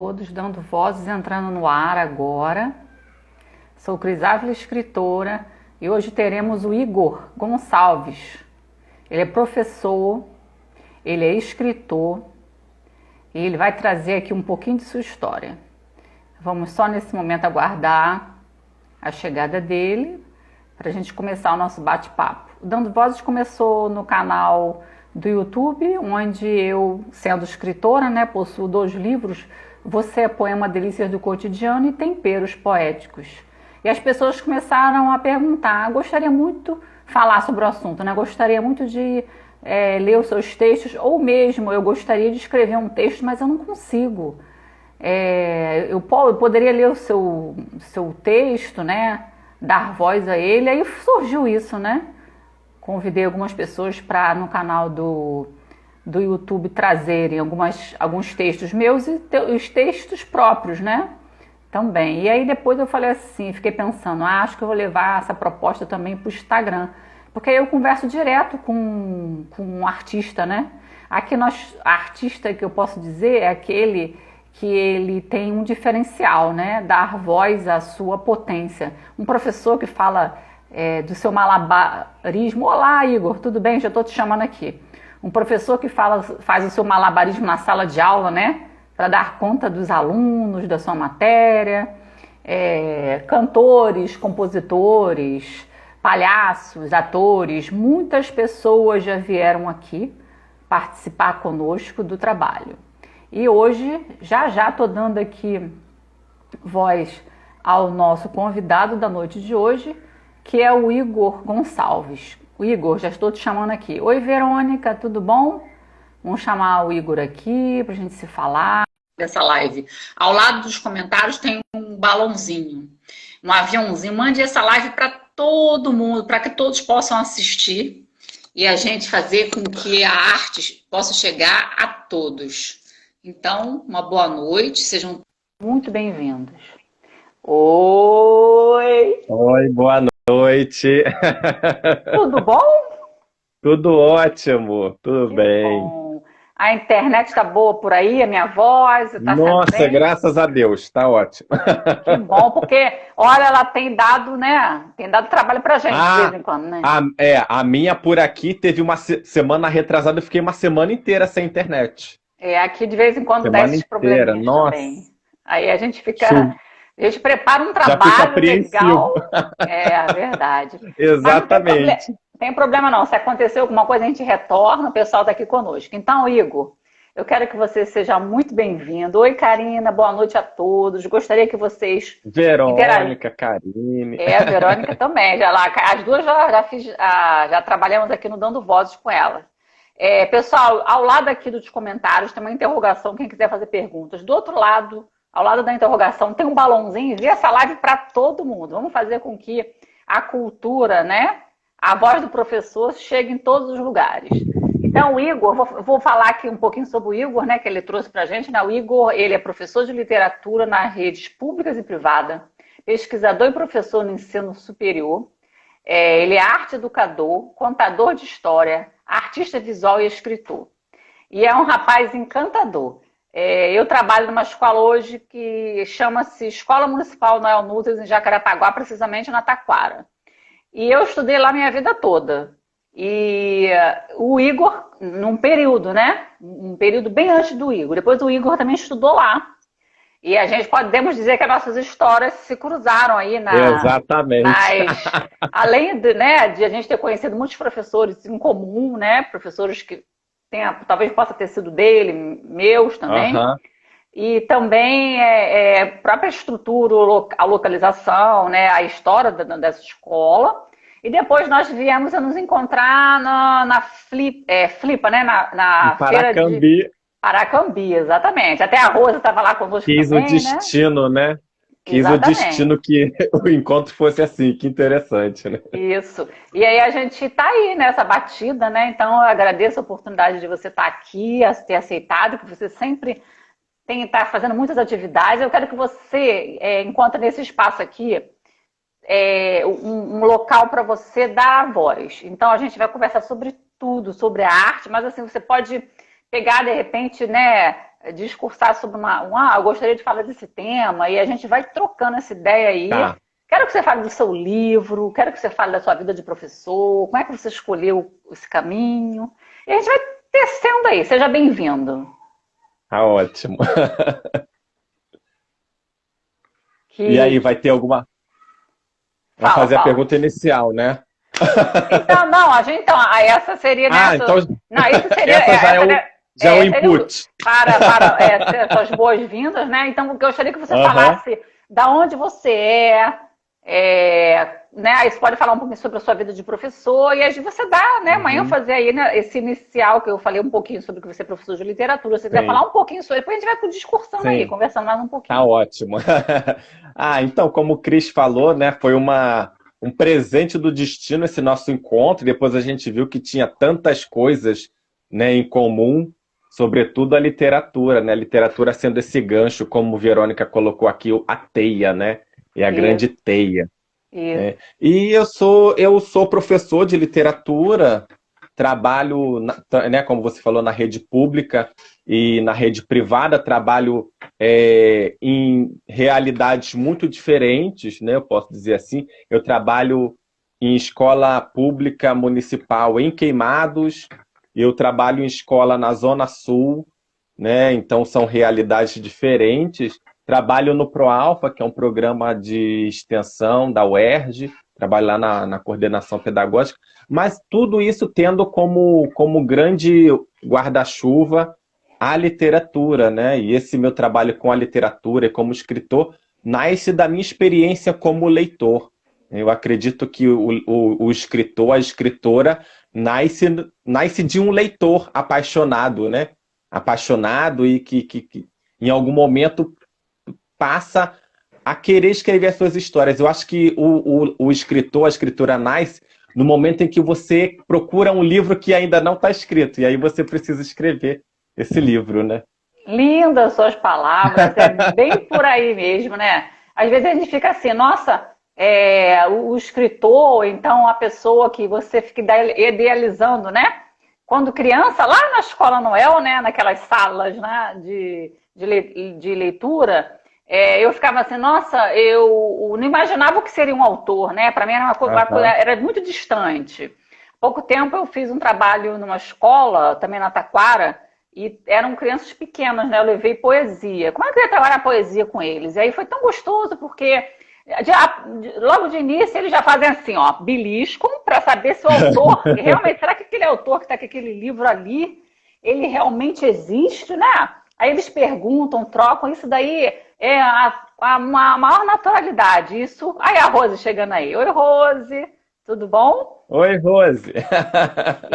Todos dando vozes, entrando no ar agora. Sou Cris Ávila, escritora, e hoje teremos o Igor Gonçalves. Ele é professor, ele é escritor, e ele vai trazer aqui um pouquinho de sua história. Vamos só nesse momento aguardar a chegada dele para a gente começar o nosso bate-papo. O Dando Vozes começou no canal do YouTube, onde eu, sendo escritora, possuo 2 livros, Você é Poema Delícias do Cotidiano e Temperos Poéticos. E as pessoas começaram a perguntar, gostaria muito de falar sobre o assunto, gostaria muito de ler os seus textos, ou mesmo eu gostaria de escrever um texto, mas eu não consigo. Eu poderia ler o seu texto, dar voz a ele, aí surgiu isso, Convidei algumas pessoas para no canal do YouTube trazerem alguns textos meus e os textos próprios, também. E aí depois eu falei assim, fiquei pensando, acho que eu vou levar essa proposta também para o Instagram, porque aí eu converso direto com um artista, Aqui artista que eu posso dizer é aquele que ele tem um diferencial, dar voz à sua potência. Um professor que fala do seu malabarismo. Olá, Igor, tudo bem? Já estou te chamando aqui. Um professor que faz o seu malabarismo na sala de aula, para dar conta dos alunos, da sua matéria. Cantores, compositores, palhaços, atores, muitas pessoas já vieram aqui participar conosco do trabalho. E hoje, já estou dando aqui voz ao nosso convidado da noite de hoje, que é o Igor Gonçalves. O Igor, já estou te chamando aqui. Oi, Verônica, tudo bom? Vamos chamar o Igor aqui para a gente se falar dessa live. Ao lado dos comentários tem um balãozinho, um aviãozinho. Mande essa live para todo mundo, para que todos possam assistir e a gente fazer com que a arte possa chegar a todos. Então, uma boa noite, sejam muito bem-vindos. Oi! Oi, boa noite. Tudo bom? Tudo ótimo, tudo Que bem. bom. A internet está boa por aí, a minha voz, está saindo Nossa, bem? graças a Deus, tá ótimo. Que bom, porque, olha, ela tem dado, tem dado trabalho pra gente de vez Ah, em quando, a minha por aqui teve uma semana retrasada, eu fiquei uma semana inteira sem internet. Aqui de vez em quando dá Semana esses inteira, probleminhas nossa, também. Aí a gente chu- prepara um já fica trabalho apreensivo. legal. É verdade. Mas não tem problema, Exatamente. tem problema não. Se acontecer alguma coisa, a gente retorna, o pessoal está aqui conosco. Então, Igor, eu quero que você seja muito bem-vindo. Oi, Karina, boa noite a todos. Gostaria que vocês interagissem. Verônica, Karine. A Verônica também. As duas já trabalhamos aqui no Dando Vozes com ela. Pessoal, ao lado aqui dos comentários tem uma interrogação, quem quiser fazer perguntas. Do outro lado, ao lado da interrogação, tem um balãozinho. Envia essa live para todo mundo. Vamos fazer com que a cultura, a voz do professor chegue em todos os lugares. Então, o Igor, vou falar aqui um pouquinho sobre o Igor, que ele trouxe para a gente. O Igor, ele é professor de literatura nas redes públicas e privadas, pesquisador e professor no ensino superior. Ele é arte educador, contador de história, artista visual e escritor. E é um rapaz encantador. Eu trabalho numa escola hoje que chama-se Escola Municipal Noel Nutres, em Jacarepaguá, precisamente na Taquara. E eu estudei lá minha vida toda. E o Igor, num período, um período bem antes do Igor. Depois o Igor também estudou lá. E a gente podemos dizer que as nossas histórias se cruzaram aí Exatamente. além de a gente ter conhecido muitos professores em comum, professores que talvez possa ter sido dele, meus também. Aham. E também a própria estrutura, a localização, a história dessa escola. E depois nós viemos a nos encontrar na Flipa, Em na feira de Paracambi. Paracambi, exatamente. Até a Rosa estava lá conosco Quis o também, destino, né? Quis o Exatamente. destino que o encontro fosse assim, que interessante, né? Isso. E aí a gente está aí nessa batida, Então eu agradeço a oportunidade de você estar aqui, ter aceitado, que você sempre está fazendo muitas atividades. Eu quero que você encontre nesse espaço aqui um local para você dar a voz. Então a gente vai conversar sobre tudo, sobre a arte, mas assim, você pode pegar de repente, discursar sobre eu gostaria de falar desse tema, e a gente vai trocando essa ideia aí. Tá. Quero que você fale do seu livro, quero que você fale da sua vida de professor, como é que você escolheu esse caminho. E a gente vai tecendo aí. Seja bem-vindo. Tá ótimo. E aí, Que... vai ter alguma... Vai Fala, fazer a fala. pergunta inicial, né? Então, não, essa seria, né? Então Não, isso seria. essa já é o Seria input. para suas boas-vindas, né? Então, eu gostaria que você falasse da onde você né? Aí você pode falar um pouquinho sobre a sua vida de professor, e aí você dá, né, uma ênfase aí, né, esse inicial que eu falei um pouquinho sobre que você é professor de literatura. Se você quiser falar um pouquinho sobre, depois a gente vai discursando aí, conversando mais um pouquinho. Tá ótimo. Então, como o Cris falou, né, foi um presente do destino esse nosso encontro. Depois a gente viu que tinha tantas coisas, né, em comum, sobretudo a literatura, né? A literatura sendo esse gancho, como Verônica colocou aqui, a teia, né? E a grande teia. Né? E eu sou professor de literatura, trabalho, né, como você falou, na rede pública e na rede privada, trabalho em realidades muito diferentes, né? Eu posso dizer assim. Eu trabalho em escola pública municipal em Queimados, eu trabalho em escola na Zona Sul, né? Então são realidades diferentes. Trabalho no ProAlfa, que é um programa de extensão da UERJ, trabalho lá na coordenação pedagógica, mas tudo isso tendo como grande guarda-chuva a literatura, né? E esse meu trabalho com a literatura e como escritor nasce da minha experiência como leitor. Eu acredito que o escritor, a escritora, nasce de um leitor apaixonado, né? Apaixonado e que em algum momento passa a querer escrever as suas histórias. Eu acho que o escritor, a escritora nasce no momento em que você procura um livro que ainda não está escrito, e aí você precisa escrever esse livro, né? Lindas suas palavras, é bem por aí mesmo, né? Às vezes a gente fica assim, nossa, o escritor, então a pessoa que você fica idealizando, né? Quando criança, lá na Escola Noel, né? Naquelas salas, né? de leitura, eu ficava assim, nossa, eu não imaginava o que seria um autor, né? Para mim era uma coisa, era muito distante. Há pouco tempo eu fiz um trabalho numa escola, também na Taquara, e eram crianças pequenas, né? Eu levei poesia. Como é que eu ia trabalhar poesia com eles? E aí foi tão gostoso, porque logo de início eles já fazem assim, ó, beliscam para saber se o autor, realmente, será que aquele autor que está com aquele livro ali, ele realmente existe, né? Aí eles perguntam, trocam, isso daí é uma maior naturalidade. Isso. Aí a Rose chegando aí. Oi, Rose, tudo bom? Oi, Rose.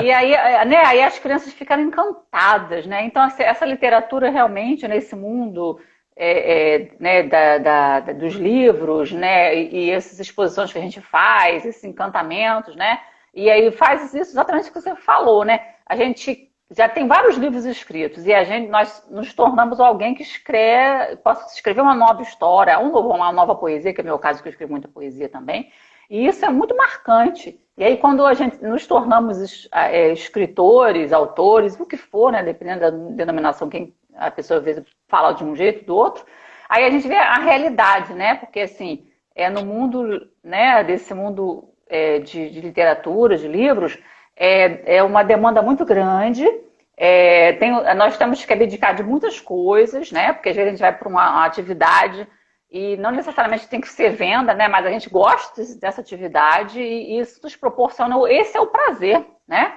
E aí, né, aí as crianças ficaram encantadas, né? Então, essa literatura realmente, nesse mundo né, dos livros, né, e essas exposições que a gente faz, esses encantamentos, né? E aí faz isso exatamente o que você falou, né? A gente já tem vários livros escritos e nós nos tornamos alguém que possa escrever uma nova história, uma nova poesia, que é o meu caso, que eu escrevo muita poesia também. E isso é muito marcante. E aí, quando a gente nos tornamos escritores, autores, o que for, né, dependendo da denominação, quem a pessoa às vezes fala de um jeito, do outro, aí a gente vê a realidade, né? Porque assim, no mundo, né, desse mundo de literatura, de livros, é uma demanda muito grande. Nós temos que abdicar de muitas coisas, né? Porque às vezes a gente vai para uma atividade e não necessariamente tem que ser venda, né? Mas a gente gosta dessa atividade e isso nos proporciona. Esse é o prazer, né?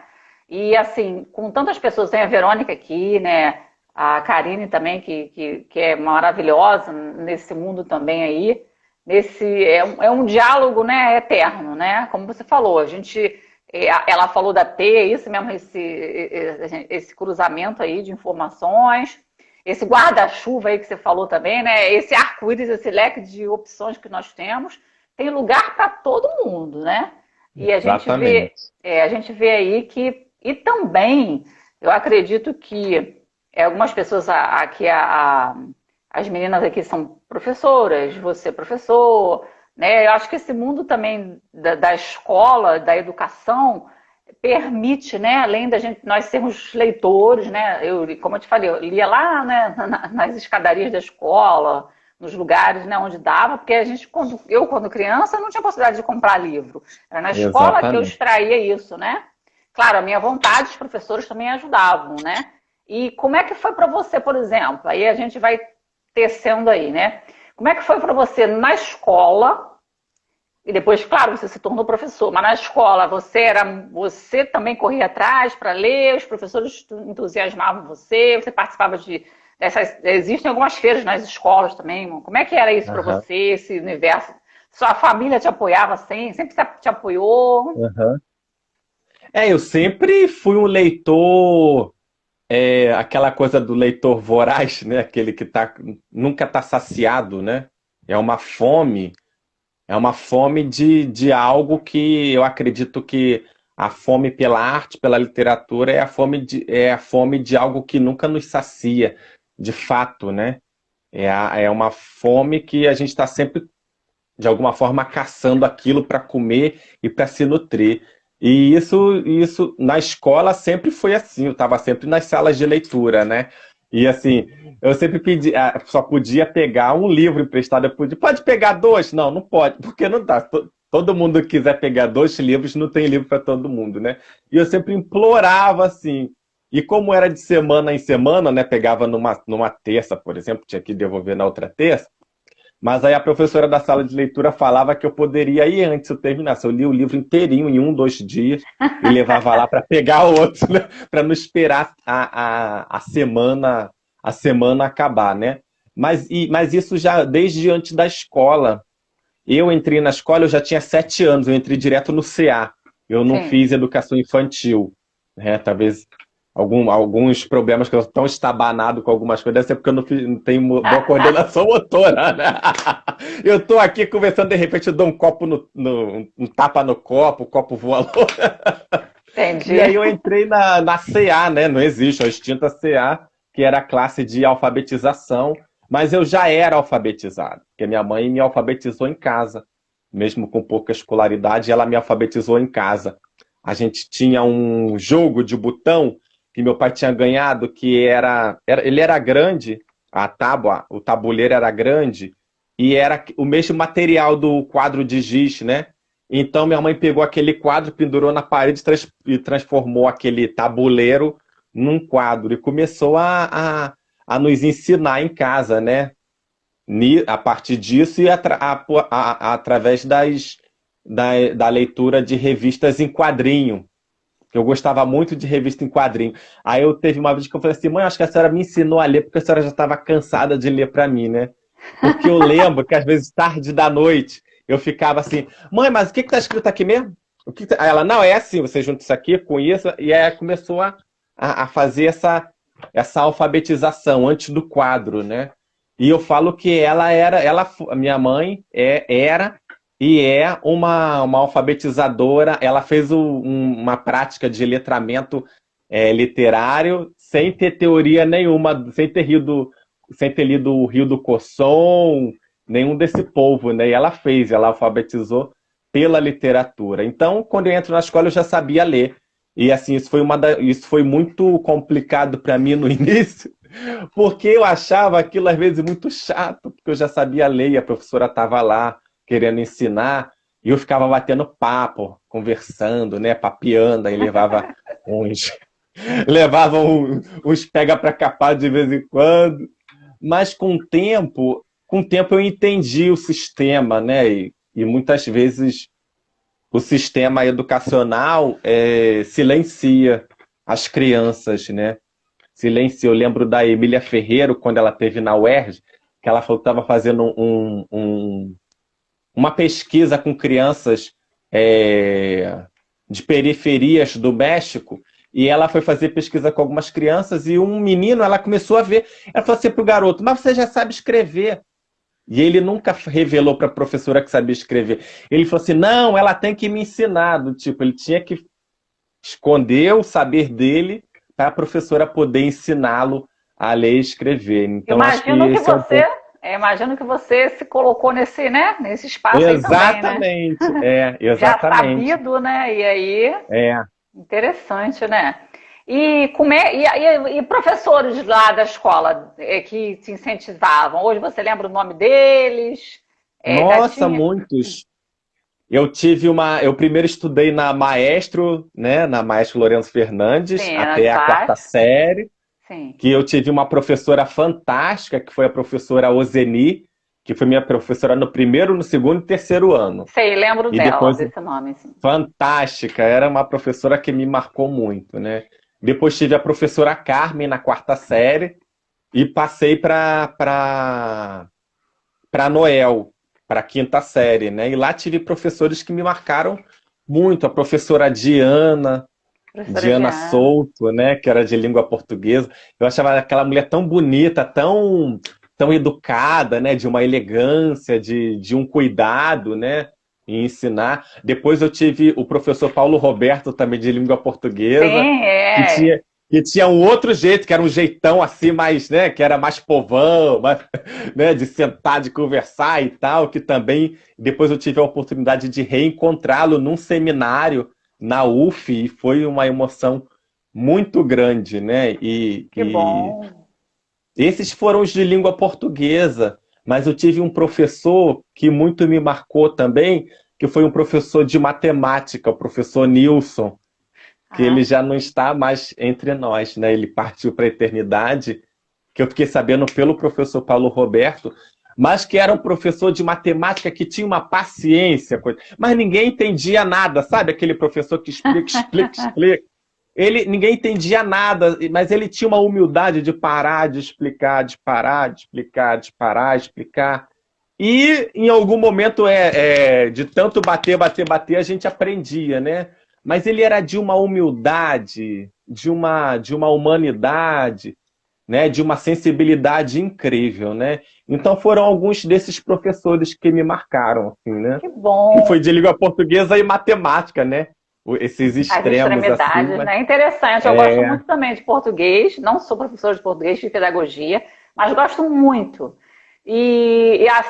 E assim, com tantas pessoas, tem a Verônica aqui, né? A Karine também, que é maravilhosa nesse mundo também aí. É um diálogo, né, eterno, né? Como você falou, ela falou da T, isso mesmo, esse cruzamento aí de informações, esse guarda-chuva aí que você falou também, né? Esse arco-íris, esse leque de opções que nós temos, tem lugar para todo mundo, né? E a gente vê aí que, e também, eu acredito que algumas pessoas aqui, as meninas aqui são professoras, você é professor, né? Eu acho que esse mundo também da escola, da educação, permite, né, além da gente, nós sermos leitores, né, como eu te falei, eu lia lá, né, nas escadarias da escola, nos lugares, né, onde dava, porque a gente, quando criança, não tinha possibilidade de comprar livro. Era na escola que eu Exatamente. extraía isso, né? Claro, a minha vontade, os professores também ajudavam, né? E como é que foi para você, por exemplo? Aí a gente vai tecendo aí, né? Como é que foi para você na escola? E depois, claro, você se tornou professor, mas na escola você também corria atrás para ler, os professores entusiasmavam você, você participava existem algumas feiras nas escolas também, como é que era isso para Aham, você, esse universo? Sua família te apoiava sempre te apoiou? aham. Eu sempre fui um leitor, aquela coisa do leitor voraz, né? Aquele que nunca está saciado, né? É uma fome, é uma fome de algo que eu acredito que a fome pela arte, pela literatura, é a fome de algo que nunca nos sacia, de fato, né? É uma fome que a gente está sempre de alguma forma caçando aquilo para comer e para se nutrir. E isso na escola sempre foi assim, eu estava sempre nas salas de leitura, né? E assim, eu sempre só podia pegar um livro emprestado, pode pegar dois? Não, não pode, porque não dá. Todo mundo que quiser pegar dois livros, não tem livro para todo mundo, né? E eu sempre implorava assim. E como era de semana em semana, né? Pegava numa terça, por exemplo, tinha que devolver na outra terça. Mas aí a professora da sala de leitura falava que eu poderia ir antes, se eu terminasse. Eu li o livro inteirinho em 2 dias e levava lá para pegar outro, né? Para não esperar a semana acabar, né? Mas isso já desde antes da escola. Eu entrei na escola, eu já tinha 7 anos, eu entrei direto no CA. Eu não Sim. fiz educação infantil, né? Talvez alguns problemas que eu estou tão estabanado com algumas coisas, deve ser porque eu não tenho boa coordenação motora, né? Eu estou aqui conversando, de repente eu dou um copo um tapa no copo, o copo voa longe. E aí Entendi. eu entrei na CA, né? Não existe, a extinta CA, que era a classe de alfabetização, mas eu já era alfabetizado, porque minha mãe me alfabetizou em casa, mesmo com pouca escolaridade, ela me alfabetizou em casa. A gente tinha um jogo de botão que meu pai tinha ganhado, ele era grande, a tábua, o tabuleiro era grande, e era o mesmo material do quadro de giz, né? Então minha mãe pegou aquele quadro, pendurou na parede e transformou aquele tabuleiro num quadro e começou a nos ensinar em casa, né? A partir disso e através da leitura de revistas em quadrinho. Eu gostava muito de revista em quadrinho. Aí eu teve uma vez que eu falei assim, mãe, acho que a senhora me ensinou a ler porque a senhora já estava cansada de ler para mim, né? Porque eu lembro que às vezes tarde da noite eu ficava assim, mãe, mas o que está escrito aqui mesmo? Aí ela, não, é assim, você junta isso aqui com isso, e aí começou a fazer essa alfabetização antes do quadro, né? E eu falo que minha mãe era e é uma alfabetizadora, ela fez uma prática de letramento literário sem ter teoria nenhuma, sem ter lido o Rio do Cosson, nenhum desse povo, né? E ela alfabetizou pela literatura. Então, quando eu entro na escola, eu já sabia ler. E assim, isso foi muito complicado para mim no início, porque eu achava aquilo às vezes muito chato, porque eu já sabia ler e a professora estava lá querendo ensinar, e eu ficava batendo papo, conversando, né, papeando, aí uns uns pega para capar de vez em quando. Mas com o tempo eu entendi o sistema, né? E muitas vezes o sistema educacional silencia as crianças, né? Silencia. Eu lembro da Emília Ferreiro, quando ela teve na UERJ, que ela falou que estava fazendo uma pesquisa com crianças de periferias do México, e ela foi fazer pesquisa com algumas crianças, e um menino, ela começou a ver, ela falou assim pro garoto, mas você já sabe escrever. E ele nunca revelou para a professora que sabia escrever. Ele falou assim, não, ela tem que me ensinar, do tipo, ele tinha que esconder o saber dele para a professora poder ensiná-lo a ler e escrever. Então, acho que Imagino que esse é um você, ponto. imagino que você se colocou nesse, né, nesse espaço aí também, né? Exatamente, Já exatamente. sabido, né? E aí, É. Interessante, né? E professores lá da escola que te incentivavam? Hoje você lembra o nome deles? Já Nossa, tinha? muitos. Eu primeiro estudei na Maestro, né, na Maestro Lourenço Fernandes, Sim, até nas a quarta baixas. série, Sim. que eu tive uma professora fantástica, que foi a professora Ozeni, que foi minha professora no primeiro, no segundo e terceiro ano. Sei, lembro E dela, depois, desse nome, sim. fantástica, era uma professora que me marcou muito, né? Depois tive a professora Carmen na quarta série e passei para Noel, para a quinta série, né? E lá tive professores que me marcaram muito. A professora Diana, Professora Diana Diana. Souto, né? Que era de língua portuguesa. Eu achava aquela mulher tão bonita, tão educada, né? De uma elegância, de um cuidado, né? Em ensinar. Depois eu tive o professor Paulo Roberto, também de língua portuguesa, Sim, que é. tinha, que tinha um outro jeito, que era um jeitão assim, mais, né? Que era mais povão, mais, né? De sentar, de conversar e tal, que também. Depois eu tive a oportunidade de reencontrá-lo num seminário na UF e foi uma emoção muito grande, né? Que bom. Esses foram os de língua portuguesa, mas eu tive um professor que muito me marcou também, que foi um professor de matemática, o professor Nilson, que Ah, ele já não está mais entre nós, né? Ele partiu para a eternidade, que eu fiquei sabendo pelo professor Paulo Roberto, mas que era um professor de matemática que tinha uma paciência, mas ninguém entendia nada, sabe? Aquele professor que explica, explica, explica. Ninguém entendia nada, mas ele tinha uma humildade de parar, de explicar, de parar, de explicar, de parar, explicar. E em algum momento de tanto bater, bater, bater, a gente aprendia, né? Mas ele era de uma humildade, de uma humanidade, né? De uma sensibilidade incrível, né? Então foram alguns desses professores que me marcaram, assim, né? que Que bom. foi de língua portuguesa e matemática, né? Esses As extremos assim, extremidades, mas né? Interessante. Eu gosto muito também de português. Não sou professora de português, de pedagogia, mas gosto muito.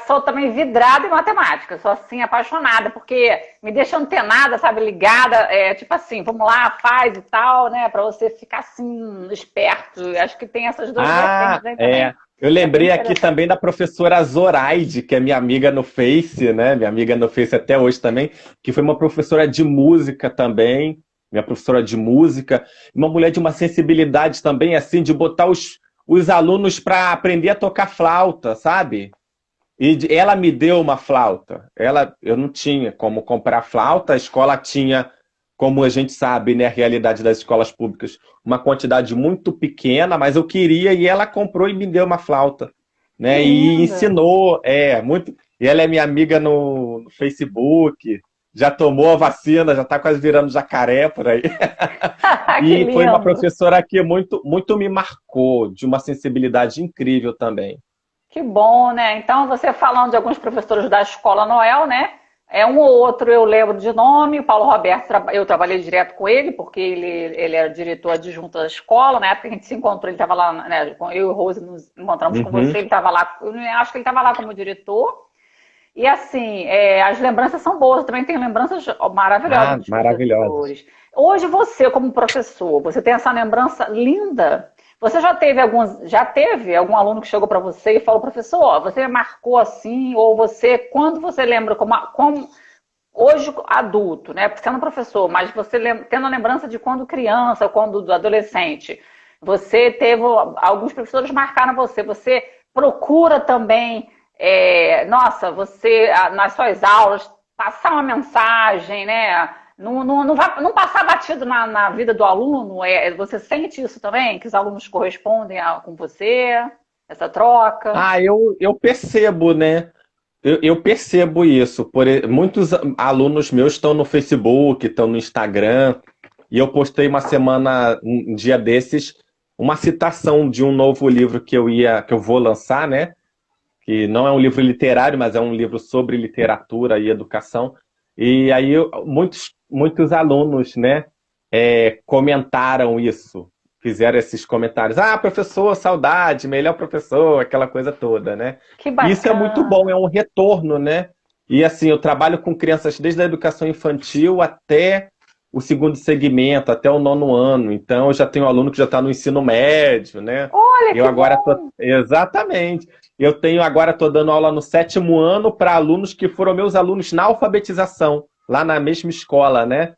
Sou também vidrada em matemática. Sou assim, apaixonada, porque me deixa antenada, sabe, ligada. Tipo assim, vamos lá, faz e tal, né? Para você ficar assim, esperto. Acho que tem essas duas vertentes aí É. também. Eu É bem lembrei aqui interessante. também da professora Zoraide, que é minha amiga no Face, né? Minha amiga no Face até hoje também, que foi uma professora de música também, minha professora de música, uma mulher de uma sensibilidade também, assim, de botar os alunos para aprender a tocar flauta, sabe? Ela me deu uma flauta. Eu não tinha como comprar flauta, a escola tinha, como a gente sabe, né, a realidade das escolas públicas, uma quantidade muito pequena, mas eu queria e ela comprou e me deu uma flauta, Que né? E linda! ensinou, muito. E ela é minha amiga no Facebook, já tomou a vacina, já está quase virando jacaré por aí. Que E foi uma lindo! professora que muito, muito me marcou, de uma sensibilidade incrível também. Que bom, né? Então, você falando de alguns professores da Escola Noel, né? Um ou outro eu lembro de nome. O Paulo Roberto, eu trabalhei direto com ele, porque ele era diretor adjunto da escola. Na época que a gente se encontrou, ele estava lá, né? Eu e o Rose nos encontramos com você, Uhum. ele estava lá, eu acho que ele estava lá como diretor. E assim, as lembranças são boas, eu também tenho lembranças maravilhosas Ah, dos maravilhosa. professores. Hoje você, como professor, você tem essa lembrança linda. Você já teve algum aluno que chegou para você e falou, professor, ó, você me marcou assim, ou você, quando você lembra como hoje adulto, né? Sendo professor, mas você tendo a lembrança de quando criança, quando adolescente, você teve alguns professores marcaram você. Você procura também, nossa, você nas suas aulas passar uma mensagem, né? Não passar batido na vida do aluno. Você sente isso também? Que os alunos correspondem com você? Essa troca? Eu percebo, né? Eu percebo isso. Muitos alunos meus estão no Facebook, estão no Instagram, e eu postei um dia desses, uma citação de um novo livro que eu vou lançar, né? Que não é um livro literário, mas é um livro sobre literatura e educação. E aí muitos alunos, né, comentaram isso, fizeram esses comentários. Ah, professor, saudade, melhor professor, aquela coisa toda, né? Que E isso é muito bom, é bacana. um retorno, né? E assim, eu trabalho com crianças desde a educação infantil até o segundo segmento, até o nono ano. Então, eu já tenho um aluno que já está no ensino médio, né? Olha Eu que agora bom! Exatamente. Estou dando aula no sétimo ano para alunos que foram meus alunos na alfabetização, lá na mesma escola, né?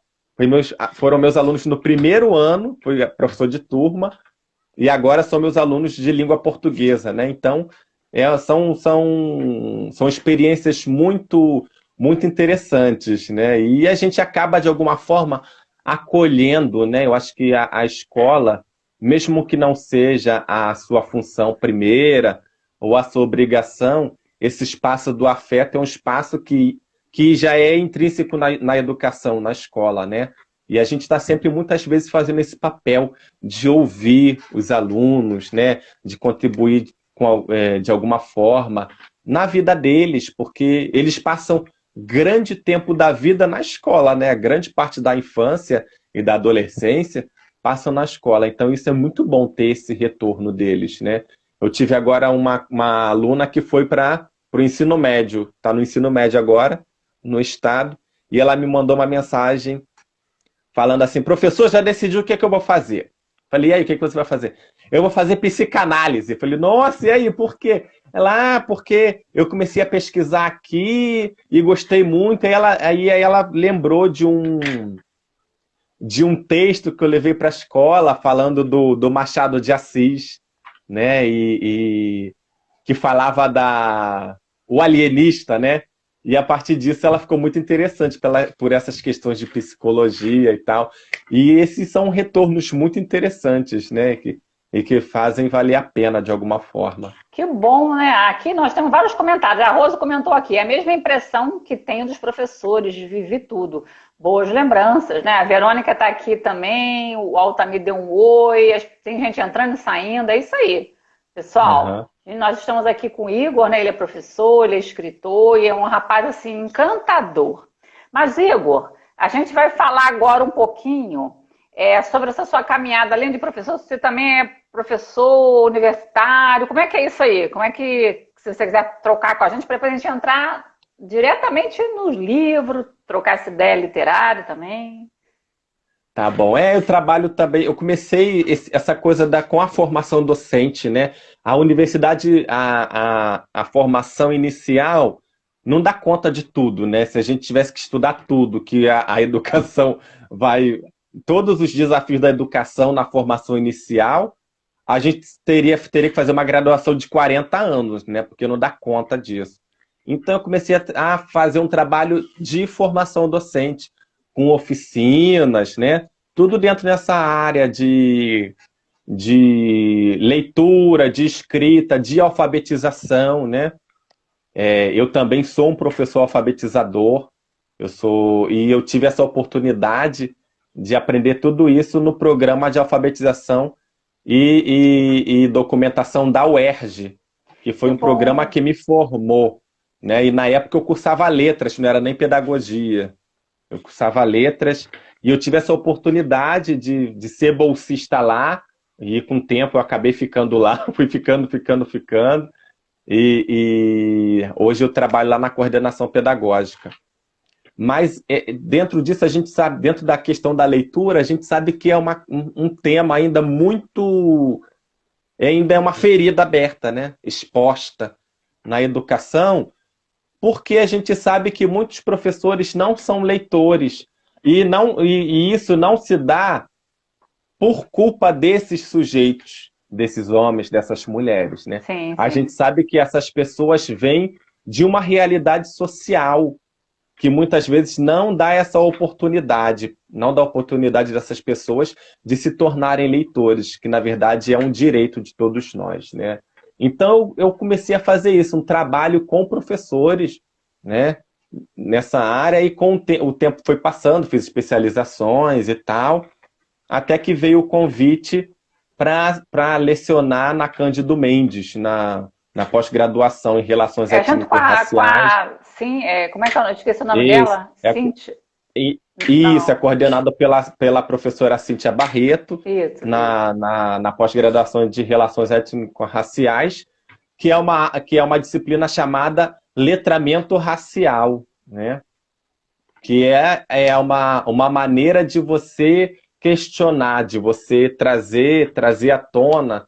Foram meus alunos no primeiro ano, fui professor de turma, e agora são meus alunos de língua portuguesa, né? Então, são experiências muito interessantes, né? E a gente acaba, de alguma forma, acolhendo, né? Eu acho que a escola, mesmo que não seja a sua função primeira ou a sua obrigação, esse espaço do afeto é um espaço que já é intrínseco na educação, na escola, né? E a gente está sempre, muitas vezes, fazendo esse papel de ouvir os alunos, né? De contribuir de alguma forma na vida deles, porque eles passam grande tempo da vida na escola, né? A grande parte da infância e da adolescência passam na escola. Então, isso é muito bom ter esse retorno deles, né? Eu tive agora uma aluna que foi para o ensino médio, está no ensino médio agora, no estado, e ela me mandou uma mensagem falando assim: professor, já decidiu o que é que eu vou fazer? Falei: e aí, o que é que você vai fazer? Eu vou fazer psicanálise. Falei: nossa, e aí, por quê? Ela, porque eu comecei a pesquisar aqui e gostei muito. Aí ela lembrou de um texto que eu levei para a escola falando do Machado de Assis, né? E que falava o alienista, né? E a partir disso ela ficou muito interessante por essas questões de psicologia e tal. E esses são retornos muito interessantes, né? E que fazem valer a pena de alguma forma. Que bom, né? Aqui nós temos vários comentários. A Rosa comentou aqui, é a mesma impressão que tenho dos professores, vivi tudo. Boas lembranças, né? A Verônica está aqui também, o Altamir deu um oi, tem gente entrando e saindo, é isso aí. Uhum. Pessoal, e nós estamos aqui com o Igor, né? Ele é professor, ele é escritor e é um rapaz, assim, encantador. Mas, Igor, a gente vai falar agora um pouquinho sobre essa sua caminhada. Além de professor, você também é professor universitário. Como é que é isso aí? Como é que, se você quiser trocar com a gente, para depois a gente entrar diretamente nos livros, trocar essa ideia literária também? Tá bom. Eu trabalho também. Eu comecei essa coisa com a formação docente, né? A universidade, a formação inicial não dá conta de tudo, né? Se a gente tivesse que estudar tudo, que a educação vai. Todos os desafios da educação na formação inicial, a gente teria que fazer uma graduação de 40 anos, né? Porque não dá conta disso. Então, eu comecei a fazer um trabalho de formação docente, com oficinas, né? Tudo dentro dessa área de leitura, de escrita, de alfabetização, né? Eu também sou um professor alfabetizador, e eu tive essa oportunidade de aprender tudo isso no programa de alfabetização e documentação da UERJ, que foi Que um programa bom. que me formou, né? E na época eu cursava letras, não era nem pedagogia. Eu cursava letras e eu tive essa oportunidade de ser bolsista lá, e com o tempo eu acabei ficando lá, fui ficando. E hoje eu trabalho lá na coordenação pedagógica. Mas dentro disso, a gente sabe, dentro da questão da leitura, a gente sabe que é um tema ainda é uma ferida aberta, né? Exposta na educação, porque a gente sabe que muitos professores não são leitores e isso não se dá por culpa desses sujeitos, desses homens, dessas mulheres, né? Sim, A gente sim. sabe que essas pessoas vêm de uma realidade social que muitas vezes não dá essa oportunidade, não dá oportunidade dessas pessoas de se tornarem leitores, que na verdade é um direito de todos nós, né? Então eu comecei a fazer isso, um trabalho com professores, né, nessa área, e com o tempo foi passando, fiz especializações e tal, até que veio o convite para lecionar na Cândido Mendes, na pós-graduação em Relações Junto com Étnico-Raciais. sim, como é que eu esqueci o nome Isso, dela? Cintia? isso é Não, coordenado pela professora Cíntia Barreto, isso. na pós-graduação de Relações Étnico-Raciais, que é uma disciplina chamada letramento racial, né? que é uma maneira de você questionar, de você trazer à tona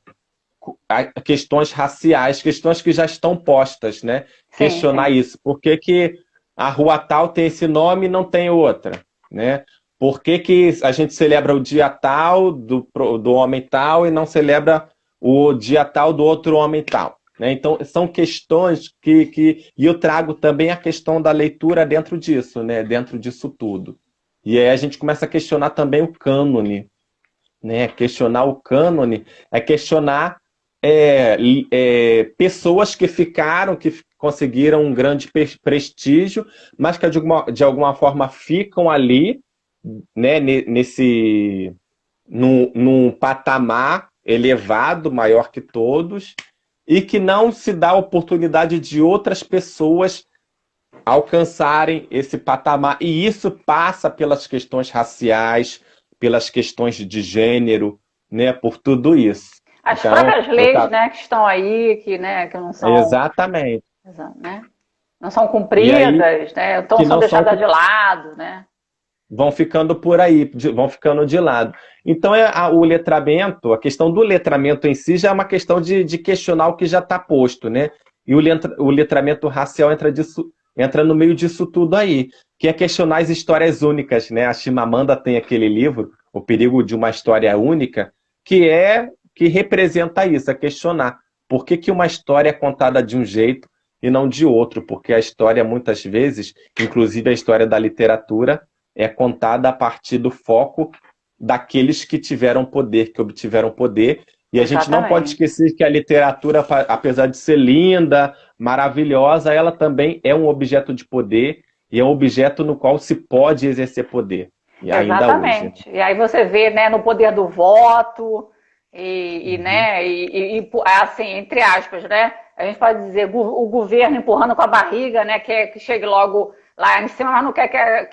questões raciais, questões que já estão postas, né? Sim, Questionar sim. isso. Por que que a rua tal tem esse nome e não tem outra, né? Por que que a gente celebra o dia tal do homem tal e não celebra o dia tal do outro homem tal, né? Então, são questões e eu trago também a questão da leitura dentro disso, né? Dentro disso tudo. E aí a gente começa a questionar também o cânone, né? Questionar o cânone é questionar pessoas que ficaram, que conseguiram um grande prestígio, mas que de alguma forma ficam ali, né? Num patamar elevado, maior que todos, e que não se dá a oportunidade de outras pessoas alcançarem esse patamar. E isso passa pelas questões raciais, pelas questões de gênero, né, por tudo isso. As Então, próprias leis, né, que estão aí, que, né, que não são, exatamente. né, não são E aí cumpridas, né, então que são não são deixadas de lado, né? vão ficando por aí, vão ficando de lado. Então, o letramento, a questão do letramento em si já é uma questão de questionar o que já está posto, né? E o letramento racial entra no meio disso tudo aí, que é questionar as histórias únicas, né? A Chimamanda tem aquele livro, O Perigo de uma História Única, que representa isso, é questionar por que que uma história é contada de um jeito e não de outro, porque a história, muitas vezes, inclusive a história da literatura, é contada a partir do foco daqueles que tiveram poder, que obtiveram poder. E a gente não pode Exatamente. esquecer que a literatura, apesar de ser linda, maravilhosa, ela também é um objeto de poder e é um objeto no qual se pode exercer poder. E ainda hoje. Exatamente. E aí você vê, né, no poder do voto Uhum. né, assim, entre aspas, né, a gente pode dizer o governo empurrando com a barriga, né, quer que chegue logo lá em cima, mas não quer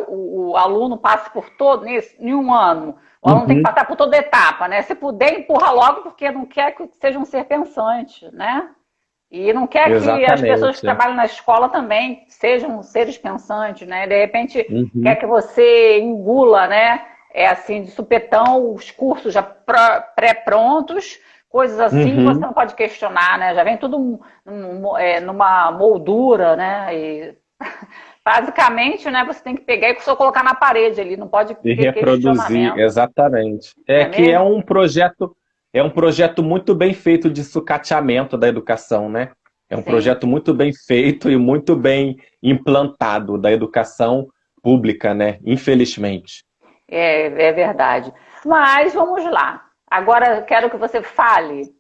o aluno passe por todo, em um ano. O aluno tem que Uhum. passar por toda etapa, né? Se puder, empurra logo, porque não quer que seja um ser pensante, né? E não quer que as pessoas que Exatamente. trabalham na escola também sejam seres pensantes, né? De repente quer Uhum. que você engula, né? É assim, de supetão, os cursos já pré-prontos, coisas assim, você Uhum. não pode questionar, né? Já vem tudo numa moldura, né? E basicamente, né, você tem que pegar e só colocar na parede ali, não pode E ter reproduzir, questionamento, exatamente. não É é que mesmo? é um projeto muito bem feito de sucateamento da educação, né? É um Sim, projeto muito bem feito e muito bem implantado da educação pública, né? Infelizmente. é verdade. Mas vamos lá. Agora eu quero que você fale.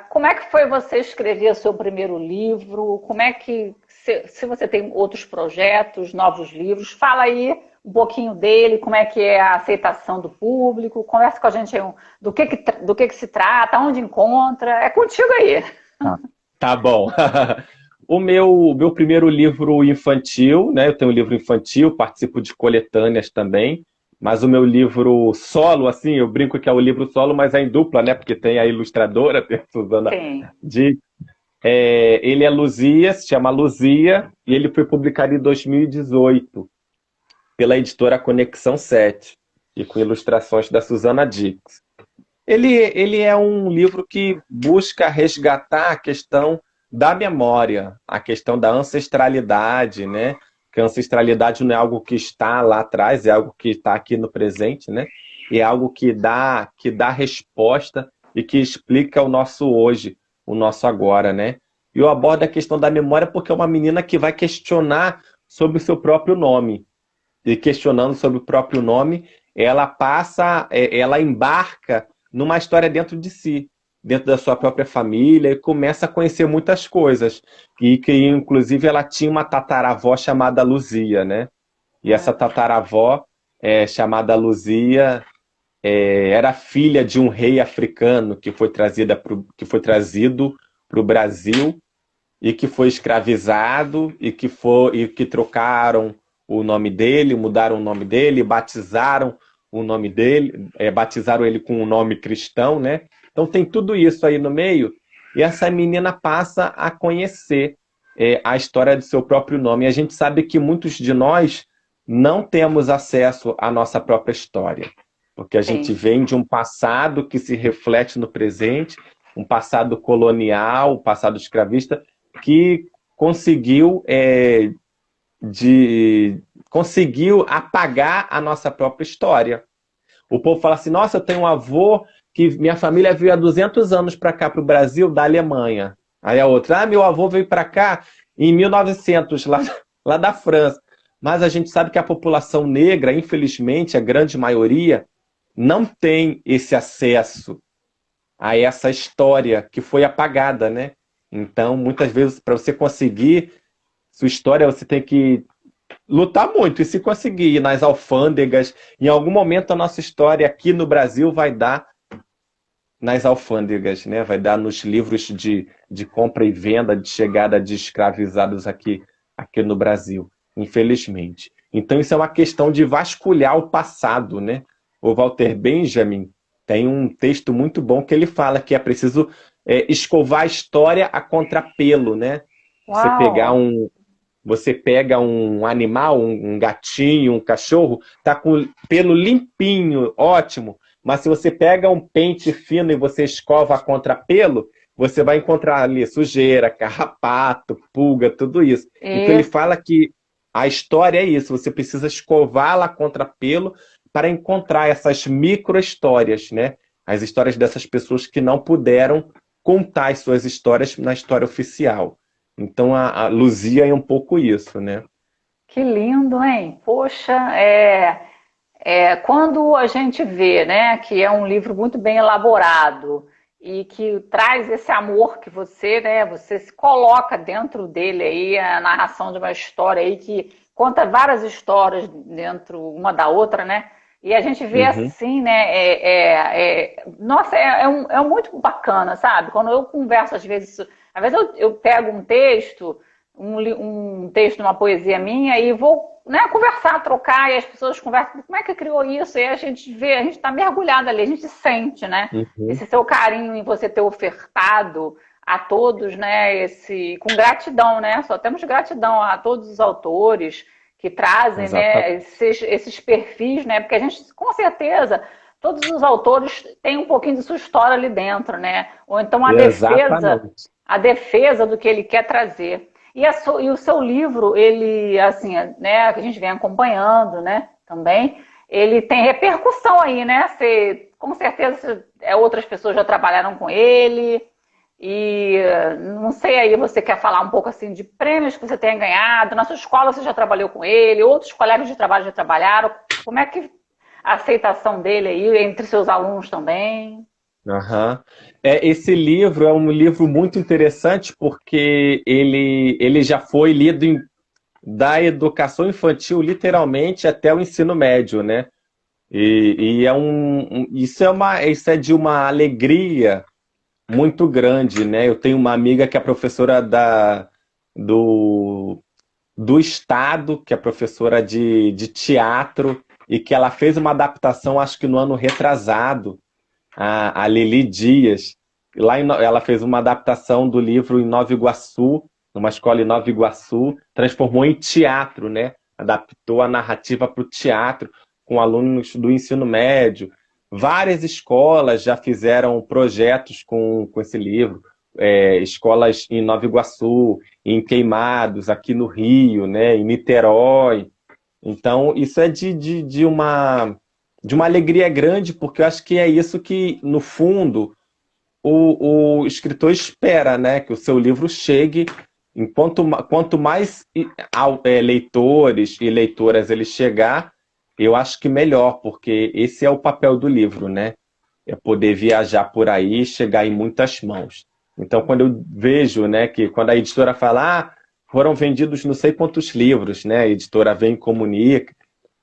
Como é que foi você escrever o seu primeiro livro? Como é que, se você tem outros projetos, novos livros, fala aí um pouquinho dele, como é que é a aceitação do público, conversa com a gente aí do que se trata, onde encontra. É contigo aí. Tá. Tá bom. O meu primeiro livro infantil, né? Eu tenho um livro infantil, participo de coletâneas também, mas o meu livro solo, assim, eu brinco que é o livro solo, mas é em dupla, né? Porque tem a ilustradora, tem a Suzana Sim. de ele é Luzia, se chama Luzia, e ele foi publicado em 2018 pela editora Conexão 7 e com ilustrações da Susana Dix. Ele é um livro que busca resgatar a questão da memória, a questão da ancestralidade, né? Que a ancestralidade não é algo que está lá atrás, é algo que está aqui no presente, né? E é algo que dá resposta e que explica o nosso hoje, o nosso agora, né? E eu abordo a questão da memória porque é uma menina que vai questionar sobre o seu próprio nome. E questionando sobre o próprio nome, ela embarca numa história dentro de si, dentro da sua própria família, e começa a conhecer muitas coisas. E que, inclusive, ela tinha uma tataravó chamada Luzia, né? E essa tataravó, chamada Luzia, era filha de um rei africano que foi trazido para o Brasil e que foi escravizado e que trocaram o nome dele, mudaram o nome dele, batizaram o nome dele, batizaram ele com um nome cristão, né? Então tem tudo isso aí no meio e essa menina passa a conhecer a história do seu próprio nome. E a gente sabe que muitos de nós não temos acesso à nossa própria história, porque a gente Sim. vem de um passado que se reflete no presente, um passado colonial, um passado escravista, que conseguiu, conseguiu apagar a nossa própria história. O povo fala assim, nossa, eu tenho um avô que minha família veio há 200 anos para cá, para o Brasil, da Alemanha. Aí a outra, meu avô veio para cá em 1900, lá da França. Mas a gente sabe que a população negra, infelizmente, a grande maioria, não tem esse acesso a essa história que foi apagada, né? Então, muitas vezes, para você conseguir sua história, você tem que lutar muito. E se conseguir ir nas alfândegas, em algum momento a nossa história aqui no Brasil vai dar nas alfândegas, né? Vai dar nos livros de compra e venda, de chegada de escravizados aqui no Brasil, infelizmente. Então isso é uma questão de vasculhar o passado, né? O Walter Benjamin tem um texto muito bom que ele fala que é preciso escovar a história a contrapelo, né? Você pegar Uau! você pega um animal, um gatinho, um cachorro, tá com o pelo limpinho, ótimo. Mas se você pega um pente fino e você escova a contrapelo, você vai encontrar ali sujeira, carrapato, pulga, tudo isso. Então ele Isso. fala que a história é isso, você precisa escová-la a contrapelo para encontrar essas micro-histórias, né? As histórias dessas pessoas que não puderam contar as suas histórias na história oficial. Então a Luzia é um pouco isso, né? Que lindo, hein? Poxa, quando a gente vê, né, que é um livro muito bem elaborado e que traz esse amor que você, né, você se coloca dentro dele aí, a narração de uma história aí que conta várias histórias dentro uma da outra, né? E a gente vê Uhum. assim, né? Nossa, muito bacana, sabe? Quando eu converso, às vezes eu pego um texto, um texto de uma poesia minha e vou, né, conversar, trocar, e as pessoas conversam, como é que criou isso? E a gente vê, a gente está mergulhado ali, a gente sente, né? Uhum. Esse seu carinho em você ter ofertado a todos, né? Com gratidão, né? Só temos gratidão a todos os autores que trazem, né, Exatamente. esses perfis, né? Porque a gente, com certeza, todos os autores têm um pouquinho de sua história ali dentro, né? Ou então Exatamente. a defesa do que ele quer trazer. E o seu livro, ele, assim, né, que a gente vem acompanhando, né, também, ele tem repercussão aí, né? Com certeza outras pessoas já trabalharam com ele. E não sei aí, você quer falar um pouco assim de prêmios que você tenha ganhado? Na sua escola você já trabalhou com ele? Outros colegas de trabalho já trabalharam? Como é que a aceitação dele aí entre seus alunos também? Aham. Esse livro é um livro muito interessante porque ele já foi lido da educação infantil literalmente até o ensino médio, né? E isso é de uma alegria muito grande, né? Eu tenho uma amiga que é professora do, do estado, que é professora de teatro, e que ela fez uma adaptação, acho que no ano retrasado, a Lili Dias. Ela fez uma adaptação do livro em Nova Iguaçu, numa escola em Nova Iguaçu, transformou em teatro, né? Adaptou a narrativa para o teatro, com alunos do ensino médio. Várias escolas já fizeram projetos com esse livro. Escolas em Nova Iguaçu, em Queimados, aqui no Rio, né? Em Niterói. Então, isso é de uma alegria grande, porque eu acho que é isso que, no fundo, o escritor espera, né? Que o seu livro chegue. Quanto mais leitores e leitoras ele chegar, eu acho que melhor, porque esse é o papel do livro, né? É poder viajar por aí e chegar em muitas mãos. Então, quando eu vejo, né, que quando a editora fala, foram vendidos não sei quantos livros, né? A editora vem e comunica.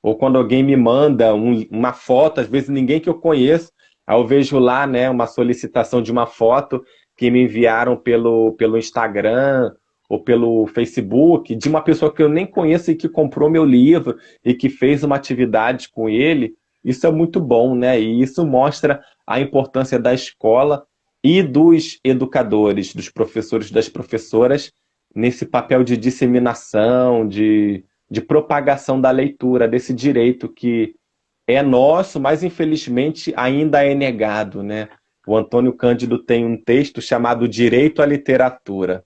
Ou quando alguém me manda uma foto, às vezes ninguém que eu conheço, aí eu vejo lá, né, uma solicitação de uma foto que me enviaram pelo Instagram ou pelo Facebook, de uma pessoa que eu nem conheço e que comprou meu livro e que fez uma atividade com ele. Isso é muito bom, né? E isso mostra a importância da escola e dos educadores, dos professores, das professoras, nesse papel de disseminação, de propagação da leitura, desse direito que é nosso, mas infelizmente ainda é negado, né? O Antônio Cândido tem um texto chamado Direito à Literatura,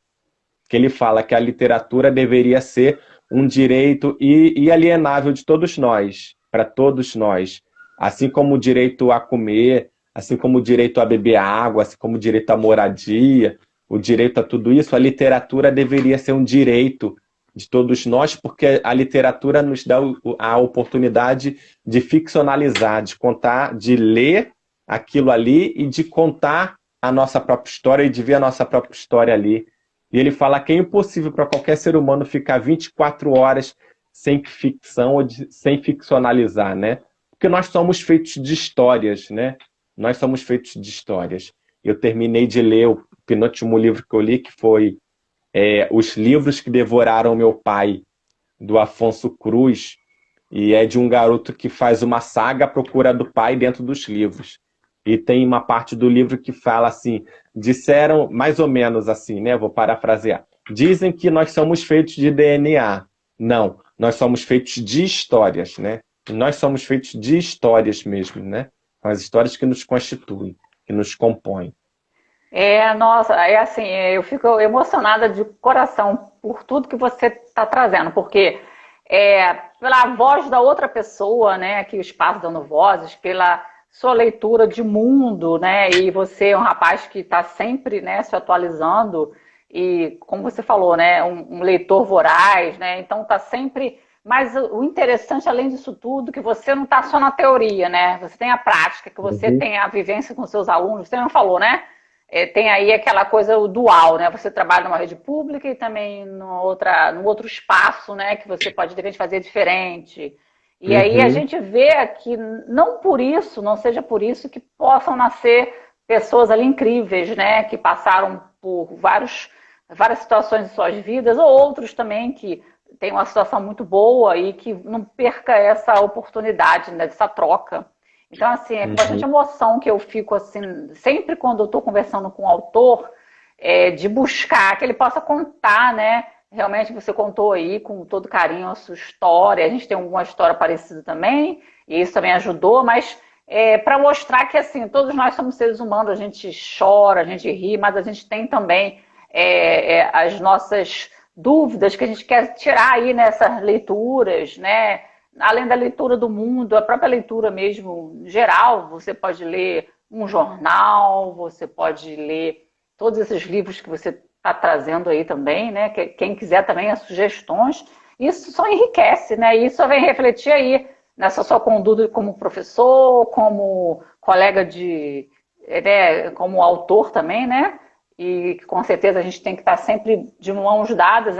que ele fala que a literatura deveria ser um direito inalienável de todos nós, para todos nós. Assim como o direito a comer, assim como o direito a beber água, assim como o direito à moradia, o direito a tudo isso, a literatura deveria ser um direito de todos nós, porque a literatura nos dá a oportunidade de ficcionalizar, de contar, de ler aquilo ali e de contar a nossa própria história e de ver a nossa própria história ali. E ele fala que é impossível para qualquer ser humano ficar 24 horas sem ficção ou sem ficcionalizar, né? Porque nós somos feitos de histórias, né? Nós somos feitos de histórias. Eu terminei de ler o penúltimo livro que eu li, que foi Os Livros que Devoraram Meu Pai, do Afonso Cruz, e é de um garoto que faz uma saga à procura do pai dentro dos livros. E tem uma parte do livro que fala assim, disseram mais ou menos assim, né? Vou parafrasear. Dizem que nós somos feitos de DNA. Não, nós somos feitos de histórias, né? Nós somos feitos de histórias mesmo, né? São as histórias que nos constituem, que nos compõem. Nossa, é assim, eu fico emocionada de coração por tudo que você está trazendo, porque pela voz da outra pessoa, né, aqui o Espaço Dando Vozes, pela sua leitura de mundo, né, e você é um rapaz que está sempre, né, se atualizando, e como você falou, né, um leitor voraz, né, então está sempre... Mas o interessante, além disso tudo, que você não está só na teoria, né, você tem a prática, que você tem a vivência com seus alunos, você não falou, né? Tem aí aquela coisa dual, né? Você trabalha numa rede pública e também num outro espaço, né? Que você pode, de repente, fazer diferente. E aí a gente vê que não por isso, não seja por isso que possam nascer pessoas ali incríveis, né? Que passaram por várias situações de suas vidas, ou outros também que têm uma situação muito boa e que não perca essa oportunidade, né? Dessa troca. Então, assim, é com bastante emoção que eu fico, assim, sempre quando eu estou conversando com o autor, de buscar que ele possa contar, né? Realmente você contou aí com todo carinho a sua história, a gente tem alguma história parecida também, e isso também ajudou, mas para mostrar que, assim, todos nós somos seres humanos, a gente chora, a gente ri, mas a gente tem também as nossas dúvidas que a gente quer tirar aí nessas leituras, né? Além da leitura do mundo, a própria leitura mesmo geral, você pode ler um jornal, você pode ler todos esses livros que você está trazendo aí também, né? Quem quiser também as sugestões, isso só enriquece, né? E isso vem refletir aí nessa sua conduta como professor, como colega né? Como autor também, né? E com certeza a gente tem que estar sempre de mãos dadas,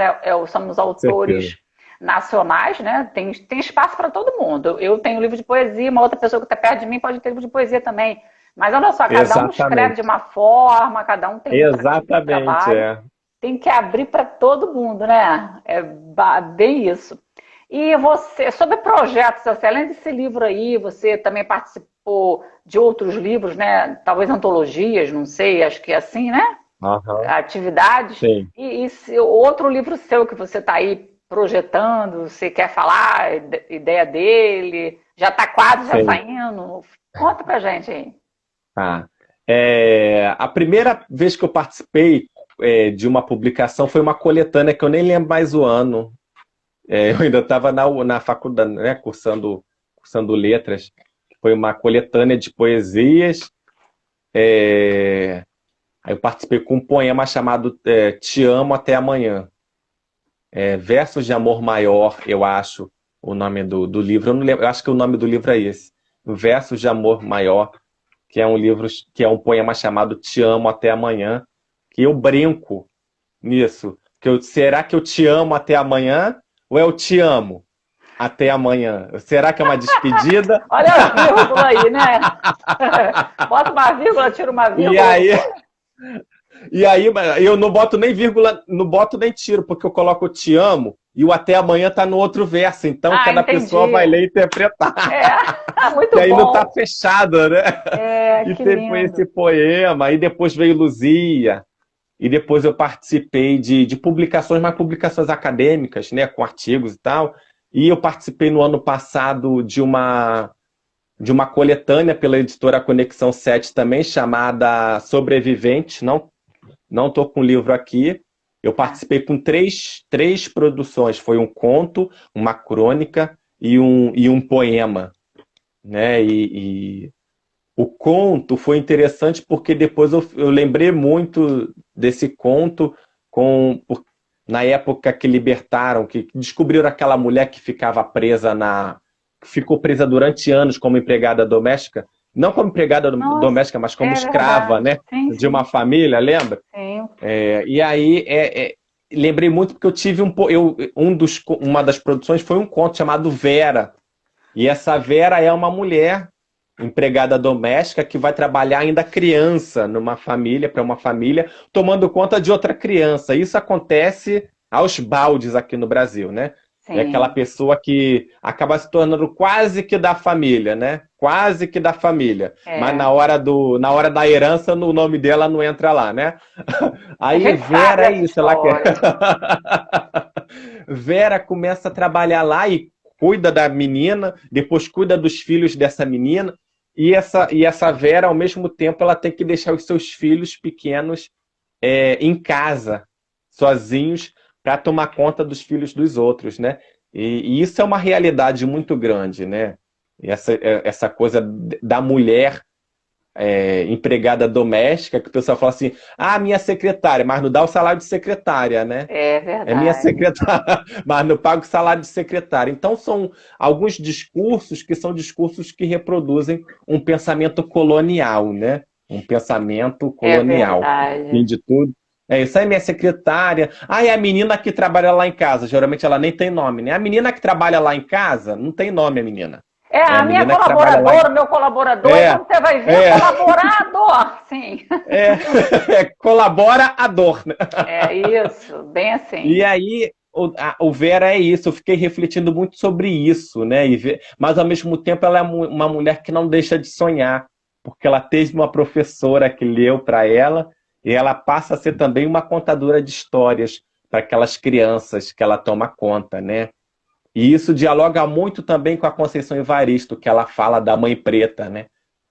somos autores nacionais, né? Tem espaço para todo mundo. Eu tenho livro de poesia, uma outra pessoa que está perto de mim pode ter livro de poesia também. Mas olha só, cada um escreve de uma forma, cada um tem um tipo de trabalho. Tem que abrir para todo mundo, né? É bem isso. E você, sobre projetos, assim, além desse livro aí, você também participou de outros livros, né? Talvez antologias, não sei, acho que é assim, né? Atividades. Sim. E outro livro seu que você está aí projetando, você quer falar ideia dele, já está quase já saindo? Conta pra gente aí. A primeira vez que eu participei de uma publicação foi uma coletânea que eu nem lembro mais o ano. Eu ainda estava na faculdade, né, cursando letras. Foi uma coletânea de poesias. Aí eu participei com um poema chamado Te Amo Até Amanhã. Versos de Amor Maior, eu acho o nome do livro. Eu não lembro, eu acho que o nome do livro é esse. Versos de Amor Maior, que é um livro, que é um poema chamado Te Amo Até Amanhã, que eu brinco nisso. Será que eu te amo até amanhã ou eu te amo até amanhã? Será que é uma despedida? Olha a vírgula aí, né? Bota uma vírgula, tira uma vírgula. E aí eu não boto nem vírgula, não boto nem tiro, porque eu coloco te amo e o até amanhã tá no outro verso. Então cada pessoa vai ler e interpretar. Muito e aí bom. não tá fechado, né? E que teve lindo. esse poema, e depois veio Luzia, e depois eu participei de publicações, mas publicações acadêmicas, né, com artigos e tal, e eu participei no ano passado de uma coletânea pela editora Conexão 7 também, chamada Sobrevivente, não estou com o livro aqui. Eu Tá. participei com três produções. Foi um conto, uma crônica e um poema, né? E o conto foi interessante porque depois eu lembrei muito desse conto na época que libertaram, que descobriram aquela mulher que ficou presa durante anos como empregada doméstica, não como empregada Nossa, doméstica, mas como é escrava, verdade. né? Sim, De uma sim, família, lembra? sim. E aí lembrei muito porque eu tive uma das produções foi um conto chamado Vera. E essa Vera é uma mulher empregada doméstica que vai trabalhar ainda criança para uma família, tomando conta de outra criança. Isso acontece aos baldes aqui no Brasil, né? É aquela Sim. pessoa que acaba se tornando quase que da família, né? Quase que da família. Mas É. na hora da herança, o nome dela não entra lá, né? A Aí gente sabe Vera é essa isso, ela quer. história. Vera começa a trabalhar lá e cuida da menina, depois cuida dos filhos dessa menina, e essa Vera, ao mesmo tempo, ela tem que deixar os seus filhos pequenos em casa, sozinhos, para tomar conta dos filhos dos outros, né? E isso é uma realidade muito grande, né? E essa coisa da mulher empregada doméstica, que o pessoal fala assim, minha secretária, mas não dá o salário de secretária, né? É É minha verdade. secretária, mas não pago o salário de secretária. Então, são alguns discursos que são discursos que reproduzem um pensamento colonial, né? Um pensamento É colonial. Fim verdade. de tudo. Isso aí é minha secretária. É a menina que trabalha lá em casa. Geralmente ela nem tem nome, né? A menina que trabalha lá em casa, não tem nome a menina. É É a a minha menina que trabalha lá em... colaboradora, o meu colaborador, e É, quando você vai ver, é, colaborador. Sim. é, colabora a dor, né? É isso, bem E assim. aí, o Vera é isso, eu fiquei refletindo muito sobre isso, né? Mas ao mesmo tempo ela é uma mulher que não deixa de sonhar, porque ela teve uma professora que leu para ela e ela passa a ser também uma contadora de histórias para aquelas crianças que ela toma conta, né? E isso dialoga muito também com a Conceição Evaristo, que ela fala da Mãe Preta, né?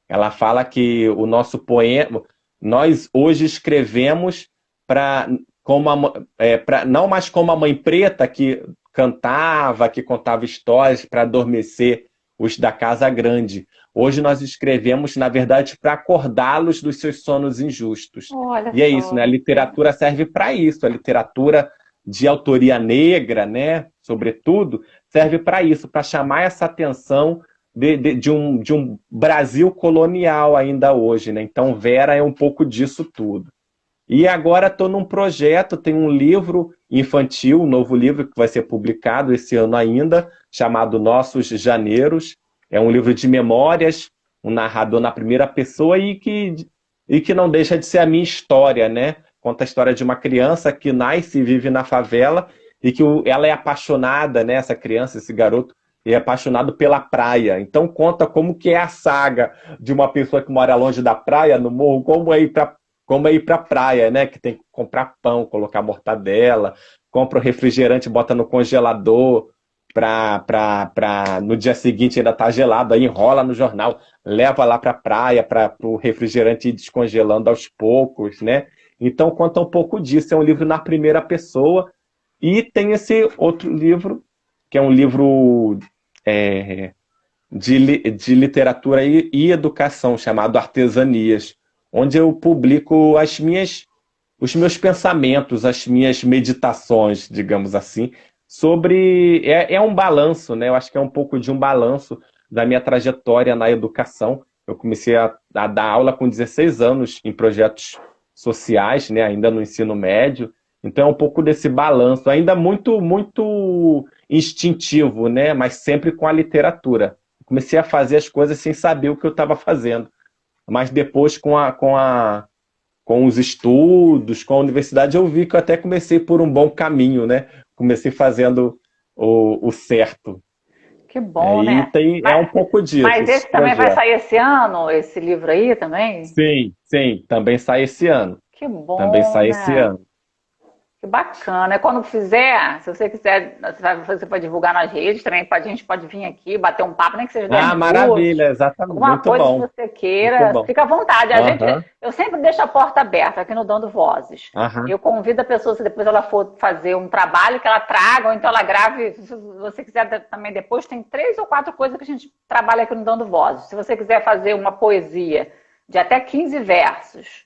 Ela fala que o nosso poema, nós hoje escrevemos para não mais como a Mãe Preta que cantava, que contava histórias para adormecer os da Casa Grande. Hoje nós escrevemos, na verdade, para acordá-los dos seus sonos injustos. Olha E é isso, né? A só. literatura serve para isso, a literatura de autoria negra, né? Sobretudo, serve para isso, para chamar essa atenção de um Brasil colonial ainda hoje, né? Então, Vera é um pouco disso tudo. E agora estou num projeto, tem um livro infantil, um novo livro que vai ser publicado esse ano ainda, chamado Nossos Janeiros. É um livro de memórias, um narrador na primeira pessoa e que não deixa de ser a minha história, né? Conta a história de uma criança que nasce e vive na favela e que ela é apaixonada, né? Essa criança, esse garoto, é apaixonado pela praia. Então conta como que é a saga de uma pessoa que mora longe da praia, no morro, como é ir para a praia, né? Que tem que comprar pão, colocar mortadela, compra o refrigerante, bota no congelador para no dia seguinte ainda tá gelado, aí enrola no jornal, leva lá para a praia para o refrigerante ir descongelando aos poucos, né? Então conta um pouco disso. É um livro na primeira pessoa e tem esse outro livro que é um livro é, de literatura e educação, chamado Artesanias, onde eu publico os meus pensamentos, as minhas meditações, digamos assim, sobre. É um balanço, né? Eu acho que é um pouco de um balanço da minha trajetória na educação. Eu comecei a dar aula com 16 anos em projetos sociais, né? Ainda no ensino médio. Então é um pouco desse balanço, ainda muito, muito instintivo, né? Mas sempre com a literatura. Comecei a fazer as coisas sem saber o que eu estava fazendo. Mas depois, com os estudos, com a universidade, eu vi que eu até comecei por um bom caminho, né? Comecei fazendo o certo. Que bom, E né? é um pouco disso, Mas esse esse também vai projeto. sair esse ano, esse livro aí também? Sim, sim, também sai esse ano. Que Também bom, sai esse né? ano. Que bacana. É quando fizer, se você quiser, você pode divulgar nas redes também, a gente pode vir aqui, bater um papo, nem que seja 10 Ah, minutos. maravilha, exatamente. Alguma Muito coisa que bom, você muito queira, bom. fica à vontade. Aham, Eu sempre deixo a porta aberta aqui no Dando Vozes. aham, Eu convido a pessoa, se depois ela for fazer um trabalho, que ela traga, ou então ela grave. Se você quiser também depois, tem 3 ou 4 coisas que a gente trabalha aqui no Dando Vozes. Se você quiser fazer uma poesia de até 15 versos,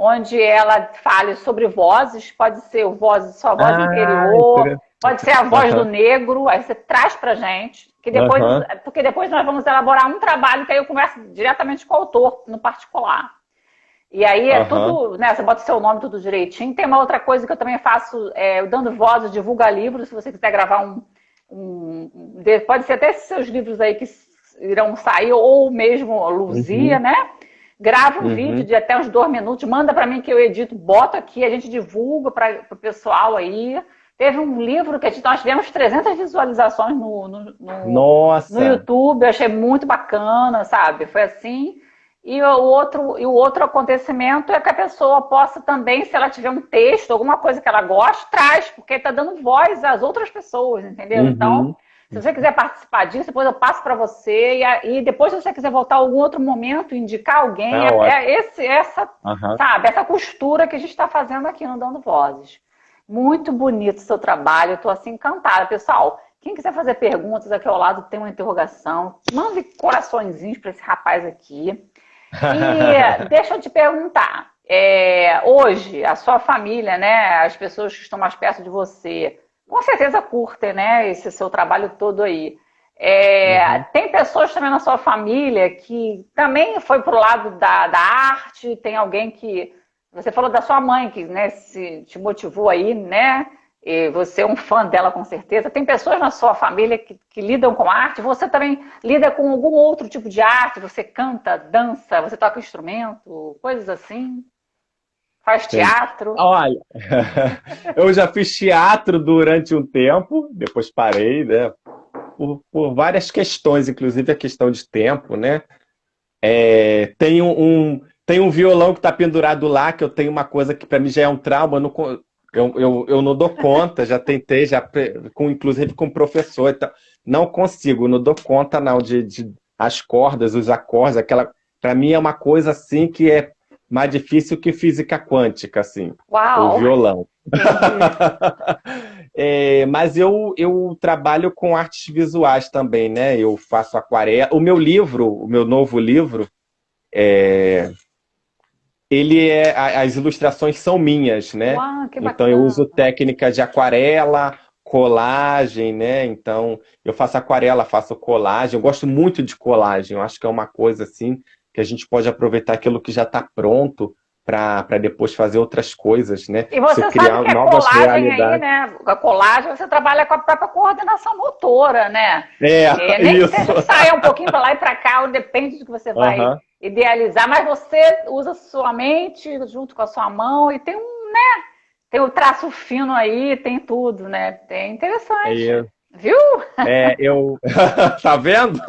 onde ela fale sobre vozes, pode ser sua voz Ah, interior, interessante. pode ser a voz do Aham, negro, aí você traz pra gente, aham, porque depois nós vamos elaborar um trabalho que aí eu converso diretamente com o autor, no particular. E aí é aham. tudo, né? Você bota o seu nome tudo direitinho. Tem uma outra coisa que eu também faço, eu dando voz, eu divulgo livros, se você quiser gravar pode ser até esses seus livros aí que irão sair, ou mesmo Luzia, Uhum, né? Grava um vídeo uhum. de até uns 2 minutos, manda para mim que eu edito, boto aqui, a gente divulga para o pessoal aí. Teve um livro que nós tivemos 300 visualizações no Nossa. YouTube, eu achei muito bacana, sabe? Foi assim. E o outro acontecimento é que a pessoa possa também, se ela tiver um texto, alguma coisa que ela gosta, traz, porque está dando voz às outras pessoas, entendeu? Então, Uhum. se você quiser participar disso, depois eu passo para você. E depois, se você quiser voltar a algum outro momento, indicar alguém, Tá ótimo. Aham. sabe, essa costura que a gente está fazendo aqui no Dando Vozes. Muito bonito o seu trabalho, eu estou assim encantada. Pessoal, quem quiser fazer perguntas aqui ao lado, tem uma interrogação, mande coraçõezinhos para esse rapaz aqui. E deixa eu te perguntar, hoje a sua família, né, as pessoas que estão mais perto de você, com certeza curtem, né, esse seu trabalho todo aí. Uhum. Tem pessoas também na sua família que também foi pro lado da arte, tem alguém que, você falou da sua mãe que, né, se te motivou aí, né, e você é um fã dela com certeza. Tem pessoas na sua família que lidam com arte. Você também lida com algum outro tipo de arte? Você canta, dança, você toca instrumento, coisas assim? Faz Sim. teatro? Olha, eu já fiz teatro durante um tempo, depois parei, né? Por várias questões, inclusive a questão de tempo, né? Tem um violão que está pendurado lá, que eu tenho uma coisa que para mim já é um trauma, eu não dou conta, já tentei, inclusive com o professor, então, não consigo, não dou conta não, de as cordas, os acordes, para mim é uma coisa assim que é mais difícil que física quântica, assim, o Uau! violão. Entendi. Mas eu trabalho com artes visuais também, né? Eu faço aquarela. O meu novo livro, as ilustrações são minhas, né? Uau, que Então eu uso bacana. técnicas de aquarela, colagem, né? Então eu faço aquarela, faço colagem. Eu gosto muito de colagem. Eu acho que é uma coisa assim que a gente pode aproveitar aquilo que já está pronto para depois fazer outras coisas, né? E Você você sabe criar que a novas colagem aí, realidades. né? A colagem você trabalha com a própria coordenação motora, né? É, Nem que isso. seja saia um pouquinho para lá e para cá, depende do que você vai Aham. idealizar, mas você usa sua mente junto com a sua mão e tem o traço fino aí, tem tudo, né? Tem interessante. É, Viu? eu. Tá vendo?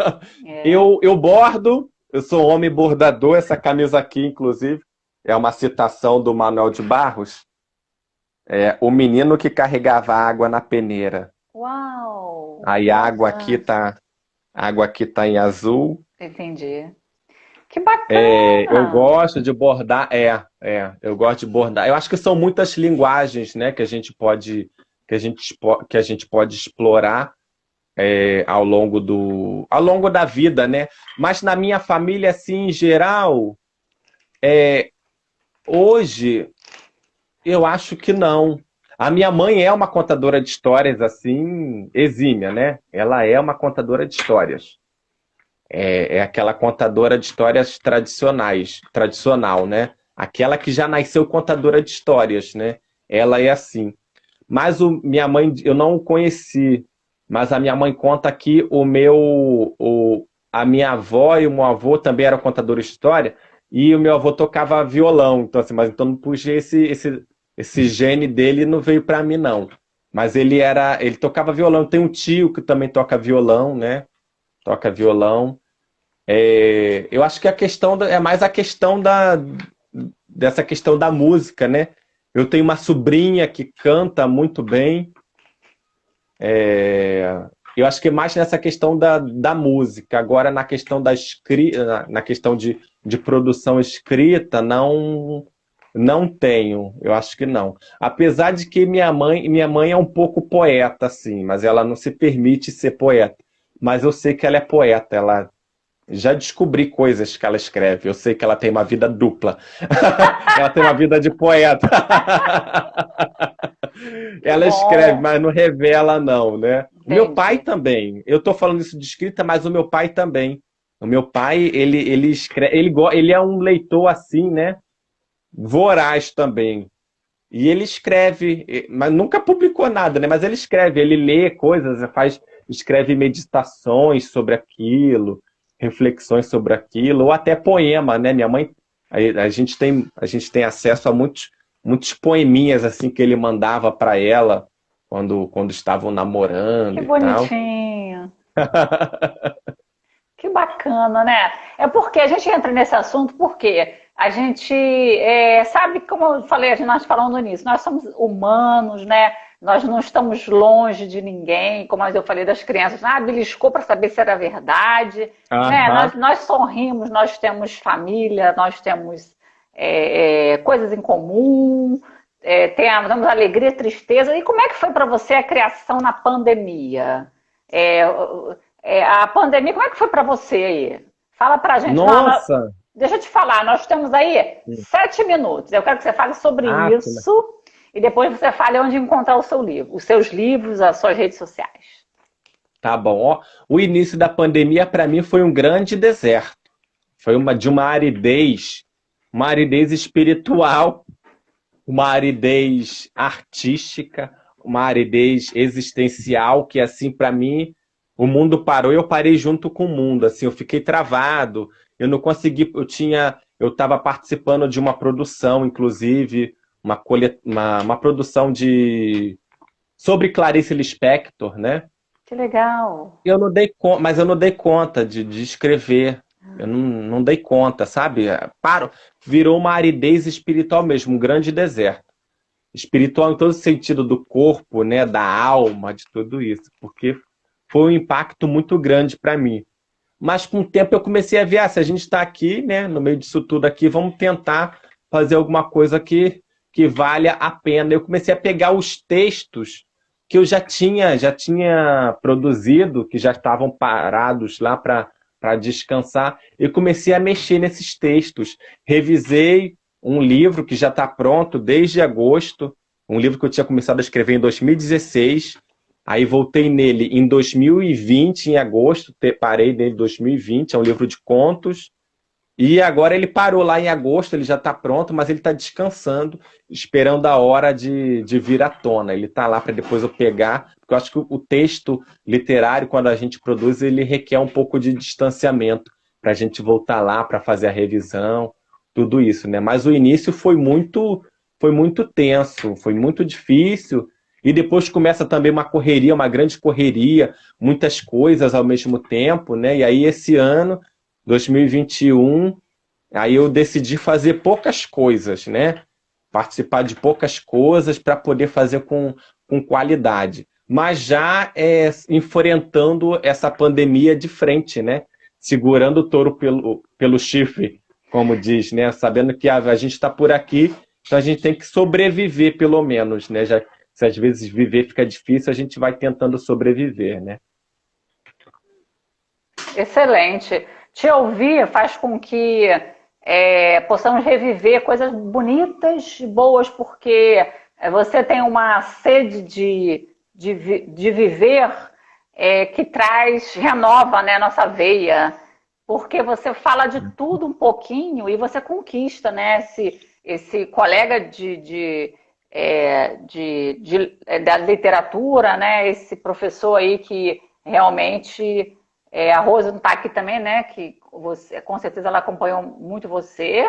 É. Eu bordo, eu sou um homem bordador, essa camisa aqui, inclusive, é uma citação do Manuel de Barros, o menino que carregava água na peneira. Uau! Aí Que bacana. a água aqui tá em azul. Entendi. Que Eu bacana. gosto de bordar, eu gosto de bordar. Eu acho que são muitas linguagens, né, que a gente pode explorar ao longo da vida, né? Mas na minha família, assim, em geral, hoje eu acho que não. A minha mãe é uma contadora de histórias assim, exímia, né? Ela é uma contadora de histórias. É aquela contadora de histórias tradicional, né? Aquela que já nasceu contadora de histórias, né? Ela é assim. Mas minha mãe, eu não conheci, mas a minha mãe conta que a minha avó e o meu avô também eram contadores de história, e o meu avô tocava violão, então assim, mas então não puxei esse gene dele não veio para mim não. Mas ele tocava violão. Tem um tio que também toca violão, né? Toca violão. Eu acho que é mais a questão dessa questão da música, né? Eu tenho uma sobrinha que canta muito bem. Eu acho que é mais nessa questão da música. Agora, na questão da escrita, na questão de produção escrita, não tenho. Eu acho que não. Apesar de que minha mãe é um pouco poeta, assim, mas ela não se permite ser poeta. Mas eu sei que ela é poeta. Ela já descobri coisas que ela escreve. Eu sei que ela tem uma vida dupla. Ela tem uma vida de poeta. Que Ela escreve, bom. mas não revela, não, né? O meu pai Entendi. também. Eu tô falando isso de escrita, mas o meu pai também. O meu pai, ele escreve, ele é um leitor assim, né? Voraz também. E ele escreve, mas nunca publicou nada, né? Mas ele escreve, ele lê coisas, escreve meditações sobre aquilo, reflexões sobre aquilo, ou até poema, né? Minha mãe, a gente tem acesso a muitos poeminhas assim que ele mandava para ela quando estavam namorando Que e tal. bonitinho. Que bacana, né? É porque a gente entra nesse assunto porque a gente sabe, como eu falei, nós falando nisso, nós somos humanos, né? Nós não estamos longe de ninguém, como eu falei das crianças, beliscou para saber se era verdade, né? Nós, Aham. nós sorrimos, nós temos família, nós temos coisas em comum, temos alegria, tristeza. E como é que foi para você a criação na pandemia? É, a pandemia, como é que foi para você aí? Fala pra gente. Não, Nossa! deixa eu te falar, nós temos aí 7 minutos. Eu quero que você fale sobre Ah, isso e depois você fale onde encontrar o seu livro, os seus livros, as suas redes sociais. tá bom. Ó, o início da pandemia para mim foi um grande deserto. Foi uma aridez espiritual, uma aridez artística, uma aridez existencial que assim para mim o mundo parou e eu parei junto com o mundo, assim, eu fiquei travado, eu não consegui, eu estava participando de uma produção, inclusive, uma produção sobre Clarice Lispector, né? Que legal. Eu não dei conta, mas eu não dei conta de escrever. Eu não dei conta, sabe? Virou uma aridez espiritual mesmo, um grande deserto. Espiritual em todo sentido do corpo, né, da alma, de tudo isso, porque foi um impacto muito grande para mim. Mas com o tempo eu comecei a ver, se a gente está aqui, né, no meio disso tudo aqui, vamos tentar fazer alguma coisa que valha a pena. Eu comecei a pegar os textos que eu já tinha produzido, que já estavam parados lá para descansar. Eu comecei a mexer nesses textos. Revisei um livro que já está pronto desde agosto, um livro que eu tinha começado a escrever em 2016. Aí voltei nele em 2020, em agosto, parei nele em 2020, é um livro de contos. E agora ele parou lá em agosto, ele já está pronto, mas ele está descansando, esperando a hora de vir à tona. Ele está lá para depois eu pegar, porque eu acho que o texto literário, quando a gente produz, ele requer um pouco de distanciamento para a gente voltar lá para fazer a revisão, tudo isso, né? Mas o início foi muito tenso, foi muito difícil. E depois começa também uma correria, uma grande correria, muitas coisas ao mesmo tempo, né? E aí esse ano 2021, aí eu decidi fazer poucas coisas, né? Participar de poucas coisas para poder fazer com qualidade. Mas já enfrentando essa pandemia de frente, né? Segurando o touro pelo chifre, como diz, né? Sabendo que a gente está por aqui, então a gente tem que sobreviver pelo menos, né? Já, se às vezes viver fica difícil, a gente vai tentando sobreviver, né? Excelente. Te ouvir faz com que possamos reviver coisas bonitas e boas, porque você tem uma sede de viver que renova, né, nossa veia, porque você fala de tudo um pouquinho e você conquista, né, esse colega da literatura, né, esse professor aí que realmente a Rose não está aqui também, né? Que você, com certeza ela acompanhou muito você.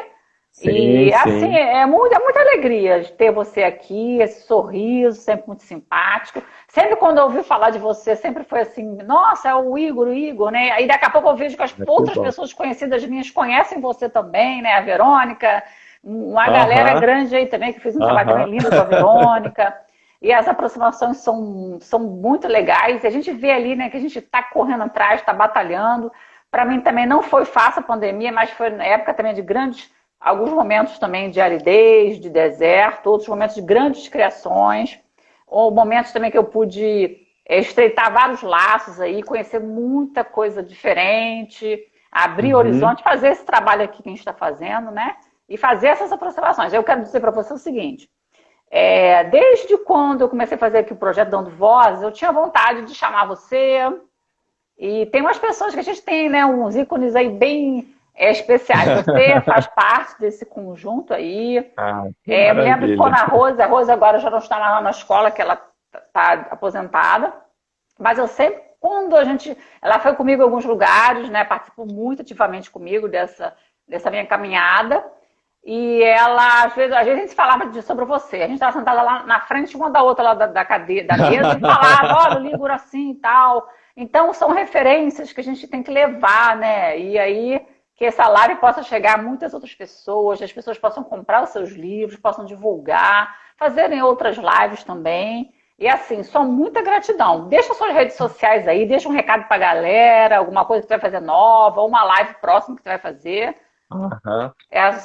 Sim, E assim, sim. é muita alegria de ter você aqui, esse sorriso, sempre muito simpático. Sempre quando eu ouvi falar de você, sempre foi assim, nossa, é o Igor, né? Aí daqui a pouco eu vejo que as Que outras bom. pessoas conhecidas minhas conhecem você também, né? A Verônica. uma galera Aham, grande aí também, que fez um trabalho também aham. lindo com a Verônica. E as aproximações são muito legais. E a gente vê ali, né, que a gente está correndo atrás, está batalhando. Para mim também não foi fácil a pandemia, mas foi na época também de grandes, alguns momentos também de aridez, de deserto, outros momentos de grandes criações, ou momentos também que eu pude estreitar vários laços aí, conhecer muita coisa diferente, abrir Uhum. horizonte, fazer esse trabalho aqui que a gente está fazendo, né? E fazer essas aproximações. Eu quero dizer para você o seguinte: desde quando eu comecei a fazer aqui o projeto Dando Voz, eu tinha vontade de chamar você. E tem umas pessoas que a gente tem, né, uns ícones aí bem especiais. Você faz parte desse conjunto aí. Ah, que Eu me lembro que maravilha. quando a Rosa agora já não está mais lá na escola, que ela está aposentada. Mas eu sempre, ela foi comigo em alguns lugares, né, participou muito ativamente comigo dessa minha caminhada. E ela, às vezes a gente falava sobre você. A gente estava sentada lá na frente, uma da outra lá da mesa, e falava, olha, o livro assim e tal. Então, são referências que a gente tem que levar, né? E aí, que essa live possa chegar a muitas outras pessoas, as pessoas possam comprar os seus livros, possam divulgar, fazerem outras lives também. E assim, só muita gratidão. Deixa suas redes sociais aí, deixa um recado pra galera, alguma coisa que você vai fazer nova, ou uma live próxima que você vai fazer. Aham.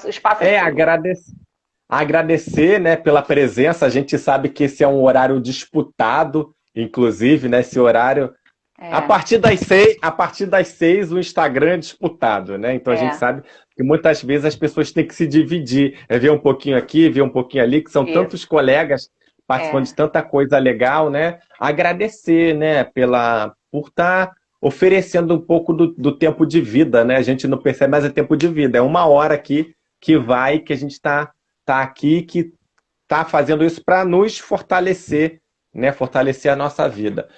O espaço é É, seu. agradecer, né, pela presença. A gente sabe que esse é um horário disputado, inclusive, né, esse horário. É, A partir das 6, o Instagram é disputado, né? Então a gente é, sabe que muitas vezes as pessoas têm que se dividir, ver um pouquinho aqui, ver um pouquinho ali, que são isso. tantos colegas participando É, de tanta coisa legal, né? Agradecer, né, por estar oferecendo um pouco do tempo de vida, né? A gente não percebe, mas é tempo de vida. É uma hora aqui que vai, que a gente tá aqui, que está fazendo isso para nos fortalecer, né? Fortalecer a nossa vida.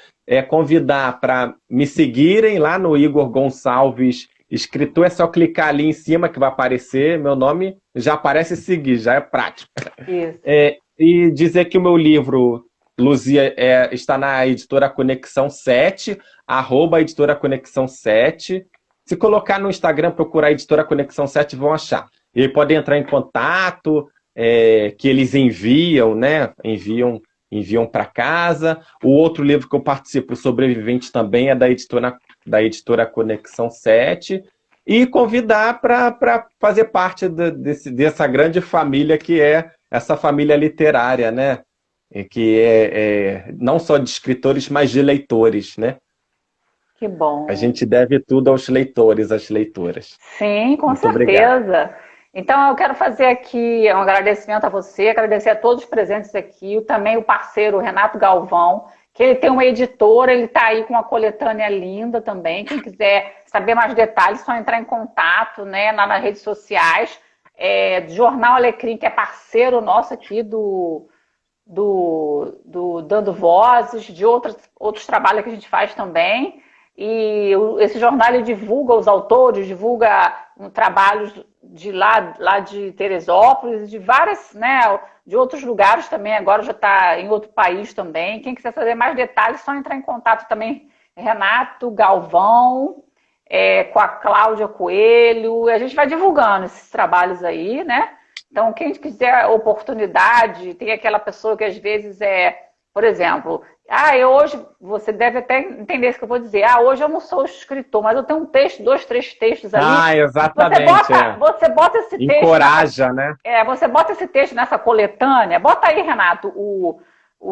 Convidar para me seguirem lá no Igor Gonçalves Escritor, é só clicar ali em cima que vai aparecer, meu nome já aparece seguir, já é prático. isso. E dizer que o meu livro, Luzia, está na editora Conexão 7, arroba editora Conexão 7. Se colocar no Instagram, procurar editora Conexão 7, vão achar. E aí podem entrar em contato, que eles enviam, né? Enviam para casa. O outro livro que eu participo, o Sobrevivente, também é da editora Conexão 7. E convidar para fazer parte dessa grande família que é essa família literária, né? Que é não só de escritores, mas de leitores, né? Que A bom. gente deve tudo aos leitores, às leitoras. Sim, com Muito obrigado. certeza. Então, eu quero fazer aqui um agradecimento a você, agradecer a todos os presentes aqui, também o parceiro Renato Galvão, que ele tem uma editora, ele está aí com uma coletânea linda também. Quem quiser saber mais detalhes, é só entrar em contato, né, nas redes sociais, do Jornal Alecrim, que é parceiro nosso aqui do Dando Vozes, de outros trabalhos que a gente faz também. E esse jornal ele divulga os autores, divulga trabalhos de lá de Teresópolis, de várias, né, de outros lugares também. Agora já está em outro país também. Quem quiser saber mais detalhes, é só entrar em contato também. Renato Galvão, com a Cláudia Coelho. A gente vai divulgando esses trabalhos aí, né? Então, quem quiser oportunidade, tem aquela pessoa que às vezes por exemplo, eu hoje, você deve até entender isso que eu vou dizer, hoje eu não sou escritor, mas eu tenho um texto, dois, três textos ali. Ah, Você exatamente, bota, você bota esse texto Encoraja, né? você bota esse texto nessa coletânea, bota aí, Renato, o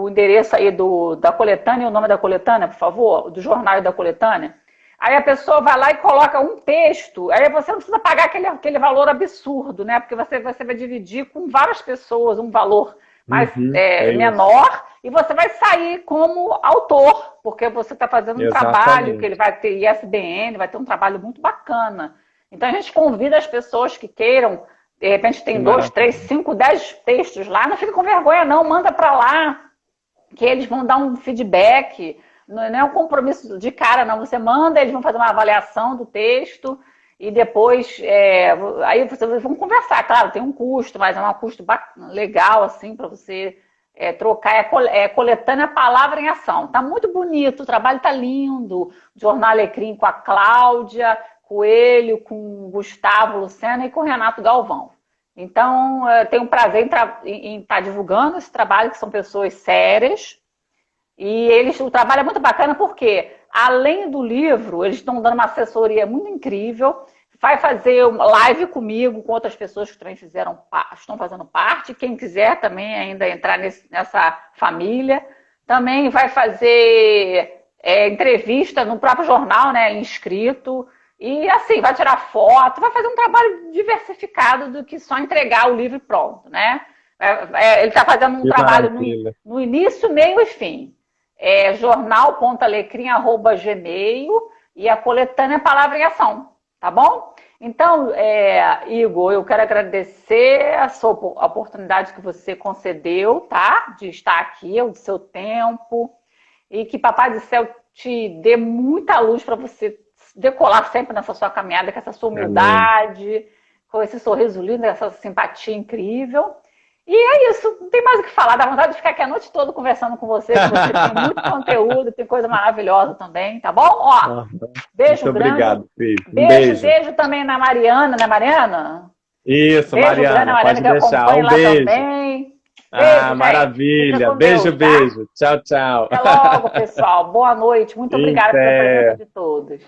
endereço aí da coletânea, o nome da coletânea, por favor, do jornal da coletânea. Aí a pessoa vai lá e coloca um texto, aí você não precisa pagar aquele valor absurdo, né? Porque você vai dividir com várias pessoas um valor mais Uhum, é isso. menor e você vai sair como autor, porque você está fazendo um trabalho que ele Exatamente. vai ter ISBN, vai ter um trabalho muito bacana. Então a gente convida as pessoas que queiram, de repente Que tem 2, 3, maravilha. 5, 10 textos lá, não fica com vergonha não, manda para lá, que eles vão dar um feedback, não é um compromisso de cara, não. Você manda, eles vão fazer uma avaliação do texto e depois aí vocês vão conversar. Claro, tem um custo, mas é um custo legal assim para você trocar. Coletânea Palavra em Ação. Tá muito bonito, o trabalho tá lindo. Jornal Alecrim com a Cláudia Coelho, com o Gustavo Lucena e com o Renato Galvão. Então, eu tenho um prazer em estar divulgando esse trabalho, que são pessoas sérias. E o trabalho é muito bacana porque, além do livro, eles estão dando uma assessoria muito incrível. Vai fazer uma live comigo, com outras pessoas que também estão fazendo parte. Quem quiser também ainda entrar nessa família. Também vai fazer entrevista no próprio jornal, né, inscrito. E assim, vai tirar foto, vai fazer um trabalho diversificado do que só entregar o livro pronto, né? Ele está fazendo um trabalho no início, meio e fim. Jornal.alecrim@gmail e a coletânea Palavra em Ação, tá bom? Então, Igor, eu quero agradecer a oportunidade que você concedeu, tá? De estar aqui, o seu tempo, e que Papai do Céu te dê muita luz para você decolar sempre nessa sua caminhada, com essa sua humildade, com esse sorriso lindo, essa simpatia incrível. E é isso, não tem mais o que falar, dá vontade de ficar aqui a noite toda conversando com você, porque você tem muito conteúdo, tem coisa maravilhosa também, tá bom? Ó, beijo muito grande. Obrigado, Cris. Beijo também na Mariana, né, Mariana? Isso, beijo Mariana, grande, Mariana, pode deixar. Um lá beijo. Também. Beijo, maravilha. Beijo. Beijo. Tchau, tchau. Até logo, pessoal. Boa noite. Muito obrigada pela presença de todos.